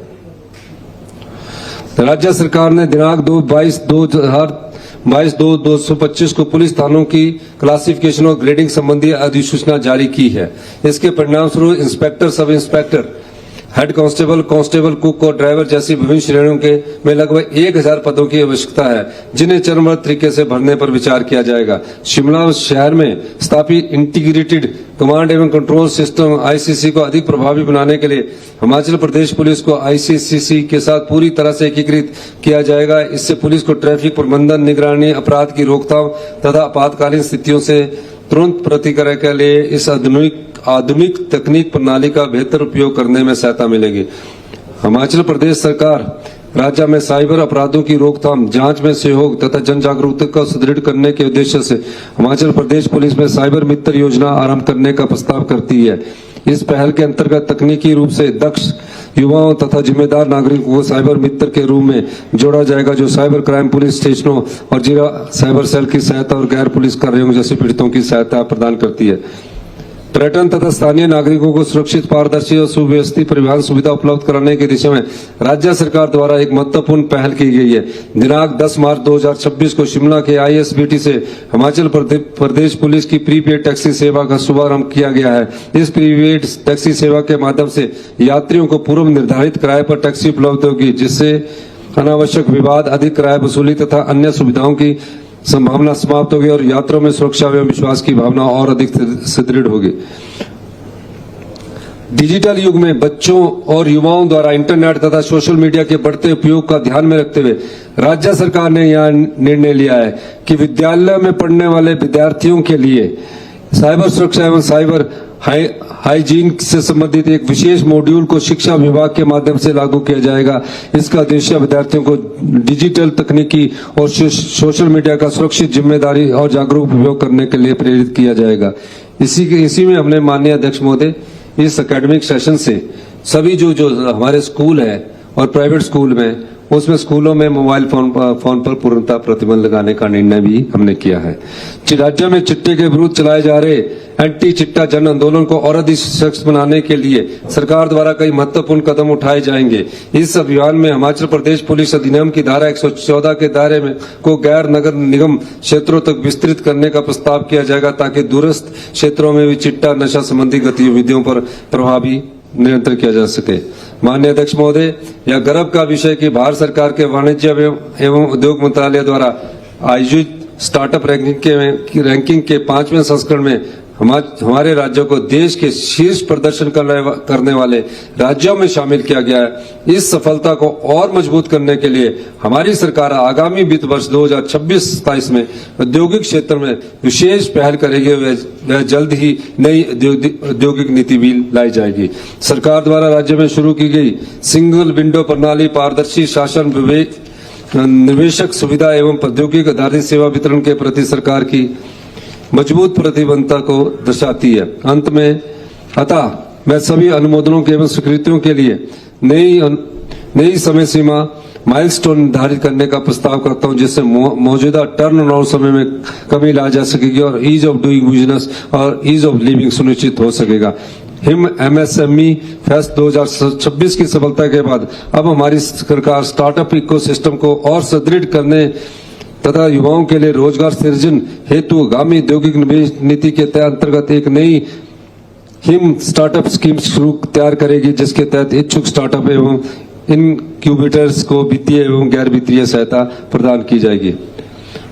राज्य सरकार ने दिनांक 22/2/2025 को पुलिस थानों की क्लासिफिकेशन और ग्रेडिंग संबंधी अधिसूचना जारी की है। इसके परिणाम स्वरूप inspector, sub inspector, head constable, constable, cook और ड्राइवर जैसी विभिन्न श्रेणियों के में लगभग 1000 पदों की आवश्यकता है, जिन्हें चरणबद्ध तरीके से भरने पर विचार किया जाएगा। शिमला शहर में स्थापित इंटीग्रेटेड कमांड एवं कंट्रोल सिस्टम ICC को अधिक प्रभावी बनाने के लिए हिमाचल प्रदेश पुलिस को ICCC के साथ पूरी तरह से एकीकृत किया जाएगा। इससे पुलिस को ट्रैफिक प्रबंधन, निगरानी, अपराध की रोकथाम तथा आपातकालीन स्थितियों से तुरंत प्रतिक्रिया के लिए इस आधुनिक तकनीक प्रणाली का बेहतर उपयोग करने में सहायता मिलेगी। हिमाचल प्रदेश सरकार राज्य में साइबर अपराधों की रोकथाम, जांच में सहयोग तथा जन जागरूकता को सुदृढ़ करने के उद्देश्य से हिमाचल प्रदेश पुलिस में साइबर मित्र योजना आरंभ करने का प्रस्ताव करती है। इस पहल के अंतर्गत तकनीकी रूप से दक्ष युवाओं तथा जिम्मेदार नागरिकों को साइबर मित्र के रूप में जोड़ा जाएगा, जो साइबर क्राइम पुलिस स्टेशनों और जिला साइबर सेल की सहायता और गैर पुलिस कार्यों जैसे पीड़ितों की सहायता प्रदान करती है। पर्यटन तथा स्थानीय नागरिकों को सुरक्षित, पारदर्शी और सुव्यवस्थित परिवहन सुविधा उपलब्ध कराने की दिशा में राज्य सरकार द्वारा एक महत्वपूर्ण पहल की गई है। दिनांक 10 मार्च 2026 को शिमला के ISBT से हिमाचल प्रदेश पुलिस की प्रीपेड टैक्सी सेवा का शुभारंभ किया गया है। इस प्रीपेड टैक्सी सेवा के माध्यम से यात्रियों को पूर्व निर्धारित किराए पर टैक्सी उपलब्ध होगी, जिससे अनावश्यक विवाद, अधिक किराया वसूली तथा अन्य सुविधाओं की संभावना समाप्त होगी और यात्रियों में सुरक्षा एवं विश्वास की भावना और अधिक सुदृढ़ होगी। डिजिटल युग में बच्चों और युवाओं द्वारा इंटरनेट तथा सोशल मीडिया के बढ़ते उपयोग का ध्यान में रखते हुए राज्य सरकार ने यह निर्णय लिया है कि विद्यालय में पढ़ने वाले विद्यार्थियों के लिए साइबर सुरक्षा एवं साइबर हाइजीन से संबंधित एक विशेष मॉड्यूल को शिक्षा विभाग के माध्यम से लागू किया जाएगा। इसका उद्देश्य विद्यार्थियों को डिजिटल तकनीकी और सोशल मीडिया का सुरक्षित, जिम्मेदारी और जागरूक उपयोग करने के लिए प्रेरित किया जाएगा। इसी में हमने माननीय अध्यक्ष महोदय इस एकेडमिक सेशन से सभी जो हमारे स्कूल है और प्राइवेट स्कूल में, उसमें स्कूलों में मोबाइल फोन पर पूर्णतः प्रतिबंध लगाने का निर्णय भी हमने किया है। राज्य में चिट्टे के विरुद्ध चलाए जा रहे एंटी चिट्टा जन आंदोलन को और अधिक सशक्त बनाने के लिए सरकार द्वारा कई महत्वपूर्ण कदम उठाए जाएंगे। इस अभियान में हिमाचल प्रदेश पुलिस अधिनियम की धारा 114 के दायरे में को गैर नगर निगम क्षेत्रों तक विस्तृत करने का प्रस्ताव किया जाएगा, ताकि दूरस्थ क्षेत्रों में भी चिट्टा नशा संबंधी गतिविधियों पर प्रभावी नियंत्रण किया जा सके। माननीय अध्यक्ष महोदय, यह गर्व का विषय कि भारत सरकार के वाणिज्य एवं उद्योग मंत्रालय द्वारा आयोजित स्टार्टअप रैंकिंग के 5वें संस्करण में हमारे राज्यों को देश के शीर्ष प्रदर्शन करने वाले राज्यों में शामिल किया गया है। इस सफलता को और मजबूत करने के लिए हमारी सरकार आगामी वित्त वर्ष 2026-27 में औद्योगिक क्षेत्र में विशेष पहल करेगी। वह जल्द ही नई औद्योगिक नीति भी लाई जाएगी। सरकार द्वारा राज्य में शुरू की गई सिंगल विंडो प्रणाली पारदर्शी शासन, निवेशक सुविधा एवं प्रौद्योगिक आधारित सेवा वितरण के प्रति सरकार की मजबूत प्रतिबद्धता को दर्शाती है। अंत में मैं सभी अनुमोदनों के एवं स्वीकृतियों के लिए नई समय सीमा माइलस्टोन निर्धारित करने का प्रस्ताव करता हूं, जिससे मौजूदा टर्नअराउंड समय में कमी ला जा सकेगी और ईज ऑफ डूइंग बिजनेस और ईज ऑफ लिविंग सुनिश्चित हो सकेगा। MSME फेस्ट 2026 की सफलता के बाद अब हमारी सरकार स्टार्टअप इकोसिस्टम को और सुदृढ़ करने तथा युवाओं के लिए रोजगार सृजन हेतु आगामी औद्योगिक निवेश नीति के अंतर्गत एक नई हिम स्टार्टअप स्कीम तैयार करेगी, जिसके तहत इच्छुक स्टार्टअप एवं इनक्यूबेटर्स को वित्तीय एवं गैर वित्तीय सहायता प्रदान की जाएगी।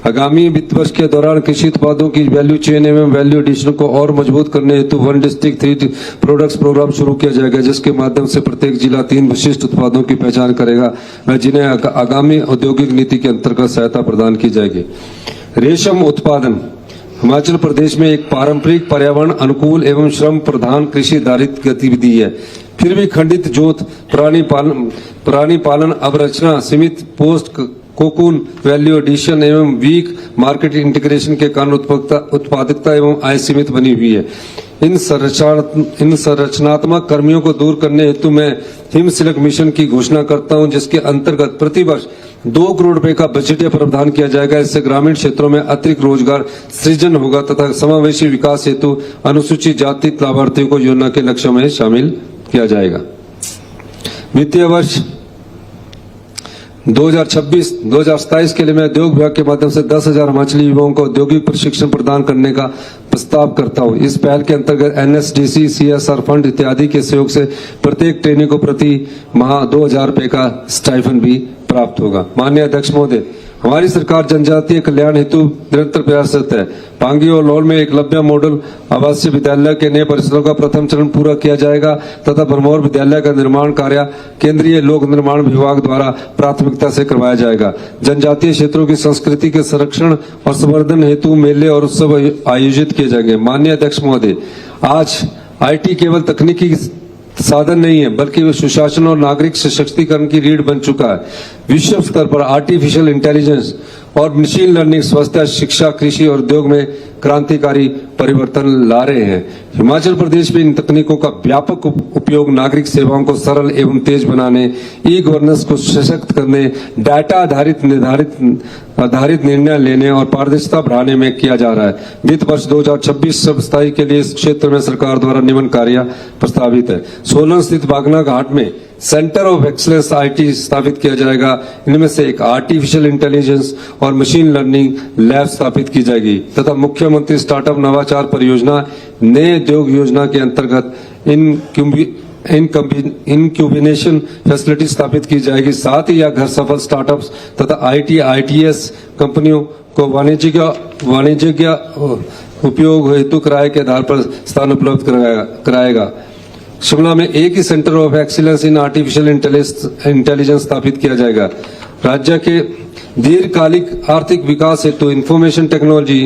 आगामी वित्त वर्ष के दौरान कृषि उत्पादों की वैल्यू चेन एवं वैल्यू एडिशन को और मजबूत करने हेतु वन डिस्ट्रिक्ट 3 प्रोडक्ट्स प्रोग्राम शुरू किया जाएगा, जिसके माध्यम से प्रत्येक जिला 3 विशिष्ट उत्पादों की पहचान करेगा व जिन्हें आगामी औद्योगिक नीति के अंतर्गत सहायता प्रदान की जाएगी। रेशम उत्पादन हिमाचल प्रदेश में एक पारंपरिक पर्यावरण अनुकूल एवं श्रम प्रधान कृषि आधारित गतिविधि है। फिर भी खंडित जोत, प्राणी पालन अवरचना, सीमित पोस्ट कोकून, वैल्यू एडिशन एवं वीक मार्केट इंटीग्रेशन के कारण उत्पादकता एवं आय सीमित बनी हुई है। इन संरचनात्मक कर्मियों को दूर करने हेतु मैं हिम सिलक मिशन की घोषणा करता हूं, जिसके अंतर्गत प्रतिवर्ष 2 करोड़ रुपए का बजटीय प्रावधान किया जाएगा। इससे ग्रामीण क्षेत्रों में अतिरिक्त रोजगार सृजन होगा तथा समावेशी विकास हेतु अनुसूचित जाति लाभार्थियों को योजना के लक्ष्यों में शामिल किया जाएगा। वित्तीय वर्ष 2026-2027 के लिए मैं उद्योग विभाग के माध्यम से 10,000 हिमाचली युवाओं को औद्योगिक प्रशिक्षण प्रदान करने का प्रस्ताव करता हूं। इस पहल के अंतर्गत NSDC, CSR फंड इत्यादि के सहयोग से प्रत्येक ट्रेनी को प्रति माह 2,000 रुपए का स्टाइफन भी प्राप्त होगा। माननीय अध्यक्ष महोदय, हमारी सरकार जनजातीय कल्याण हेतु निरंतर प्रयासरत है। पांगी और लौल में एकलव्य मॉडल आवासीय विद्यालय के नए परिसरों का प्रथम चरण पूरा किया जाएगा तथा भरमौर विद्यालय का निर्माण कार्य केंद्रीय लोक निर्माण विभाग द्वारा प्राथमिकता से करवाया जाएगा। जनजातीय क्षेत्रों की संस्कृति के संरक्षण और संवर्धन हेतु मेले और उत्सव आयोजित किए जाएंगे। माननीय अध्यक्ष महोदय, आज IT केवल तकनीकी साधन नहीं है बल्कि वे सुशासन और नागरिक सशक्तिकरण की रीढ़ बन चुका है। विश्व स्तर पर आर्टिफिशियल इंटेलिजेंस और मशीन लर्निंग स्वास्थ्य, शिक्षा, कृषि और उद्योग में क्रांतिकारी परिवर्तन ला रहे हैं। हिमाचल प्रदेश में इन तकनीकों का व्यापक उपयोग नागरिक सेवाओं को सरल एवं तेज बनाने, ई गवर्नेंस को सशक्त करने, डाटा आधारित निर्णय लेने और पारदर्शिता बढ़ाने में किया जा रहा है। वित्त वर्ष 2026-27 के लिए इस क्षेत्र में सरकार द्वारा निम्न कार्य प्रस्तावित है। सोलन स्थित बागना घाट में सेंटर ऑफ एक्सलेंस IT स्थापित किया जाएगा। इनमें से एक आर्टिफिशियल इंटेलिजेंस और मशीन लर्निंग लैब स्थापित की जाएगी तथा मुख्यमंत्री स्टार्टअप नवाचार परियोजना नए उद्योग योजना के अंतर्गत इनक्यूबेशन फैसिलिटी स्थापित की जाएगी। साथ ही यह घर सफल स्टार्टअप्स तथा ITS कंपनियों को वाणिज्यिक उपयोग हेतु किराए के आधार पर स्थान उपलब्ध कराएगा। शिमला में एक ही centre of excellence in artificial intelligence स्थापित किया जाएगा। राज्य के दीर्घकालिक आर्थिक विकास हेतु information technology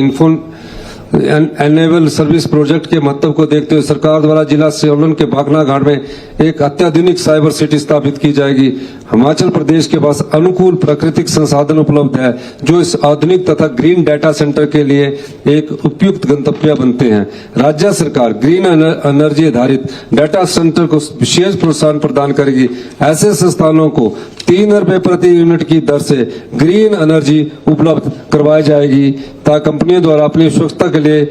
enable service project के महत्व को देखते हुए सरकार द्वारा जिला सोलन के बागना घाट में एक अत्याधुनिक साइबर सिटी स्थापित की जाएगी। हिमाचल प्रदेश के पास अनुकूल प्राकृतिक संसाधन उपलब्ध है जो इस आधुनिक तथा ग्रीन डाटा सेंटर के लिए एक उपयुक्त गंतव्य बनते हैं। राज्य सरकार ग्रीन एनर्जी आधारित डाटा सेंटर को विशेष प्रोत्साहन प्रदान करेगी। ऐसे संस्थानों को 3 रुपए प्रति यूनिट की दर से ग्रीन एनर्जी उपलब्ध करवाई जाएगी ताकि कंपनियों द्वारा अपनी सुरक्षा के लिए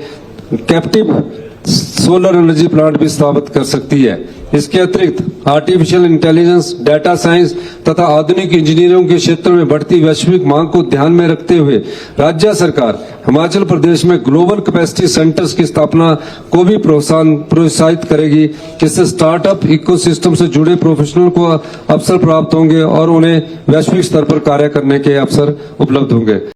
कैप्टिव सोलर एनर्जी प्लांट भी स्थापित कर सकती है। इसके अतिरिक्त आर्टिफिशियल इंटेलिजेंस, डाटा साइंस तथा आधुनिक इंजीनियरिंग के क्षेत्र में बढ़ती वैश्विक मांग को ध्यान में रखते हुए राज्य सरकार हिमाचल प्रदेश में ग्लोबल कैपेसिटी सेंटर्स की स्थापना को भी प्रोत्साहित करेगी, जिससे स्टार्टअप इकोसिस्टम से जुड़े प्रोफेशनल को अवसर प्राप्त होंगे और उन्हें वैश्विक स्तर पर कार्य करने के अवसर उपलब्ध होंगे।